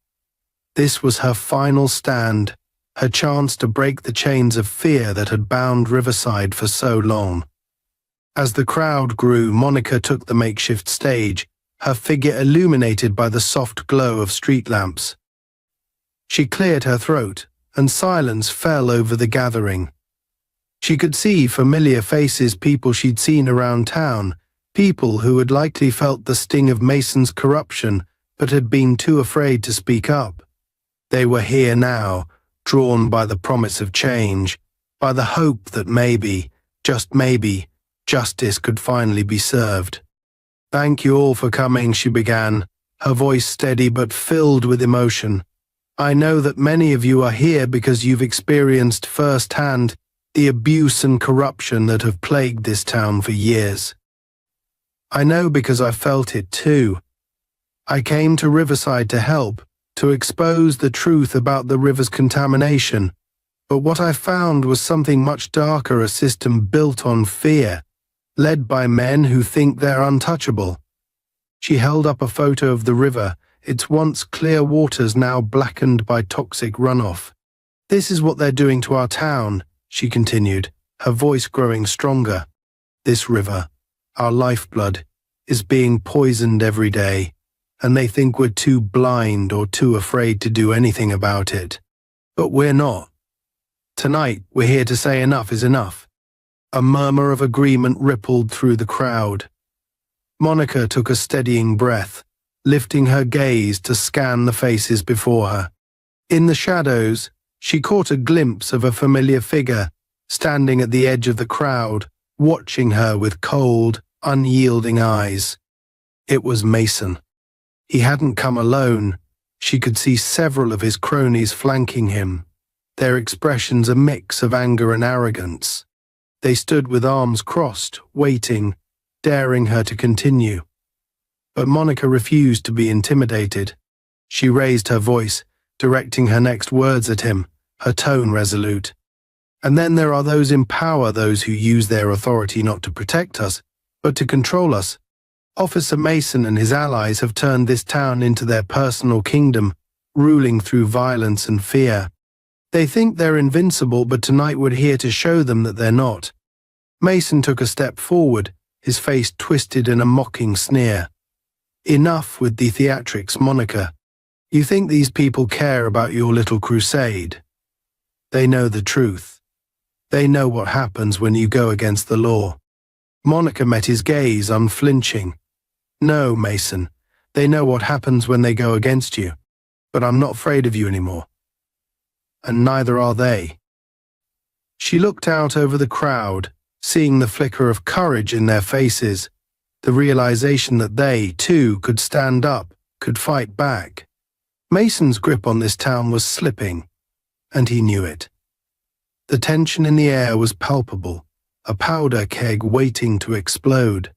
This was her final stand, her chance to break the chains of fear that had bound Riverside for so long. As the crowd grew, Monica took the makeshift stage, her figure illuminated by the soft glow of street lamps. She cleared her throat, and silence fell over the gathering. She could see familiar faces, people she'd seen around town, people who had likely felt the sting of Mason's corruption but had been too afraid to speak up. They were here now, drawn by the promise of change, by the hope that maybe, just maybe, justice could finally be served. "Thank you all for coming," she began, her voice steady but filled with emotion. "I know that many of you are here because you've experienced firsthand the abuse and corruption that have plagued this town for years. I know because I felt it too. I came to Riverside to help, to expose the truth about the river's contamination, but what I found was something much darker, a system built on fear, led by men who think they're untouchable." She held up a photo of the river, its once clear waters now blackened by toxic runoff. "This is what they're doing to our town," she continued, her voice growing stronger. "This river, our lifeblood, is being poisoned every day, and they think we're too blind or too afraid to do anything about it. But we're not. Tonight, we're here to say enough is enough. A murmur of agreement rippled through the crowd. Monica took a steadying breath, lifting her gaze to scan the faces before her. In the shadows, she caught a glimpse of a familiar figure standing at the edge of the crowd, watching her with cold, unyielding eyes. It was Mason. He hadn't come alone. She could see several of his cronies flanking him, their expressions a mix of anger and arrogance. They stood with arms crossed, waiting, daring her to continue. But Monica refused to be intimidated. She raised her voice, directing her next words at him, her tone resolute. And then there are those in power, those who use their authority not to protect us, but to control us. Officer Mason and his allies have turned this town into their personal kingdom, ruling through violence and fear. They think they're invincible, but tonight we're here to show them that they're not. Mason took a step forward, his face twisted in a mocking sneer. Enough with the theatrics, Monica. You think these people care about your little crusade? They know the truth. They know what happens when you go against the law. Monica met his gaze, unflinching. No, Mason, they know what happens when they go against you, but I'm not afraid of you anymore. And neither are they. She looked out over the crowd, seeing the flicker of courage in their faces, the realization that they, too, could stand up, could fight back. Mason's grip on this town was slipping, and he knew it. The tension in the air was palpable, a powder keg waiting to explode.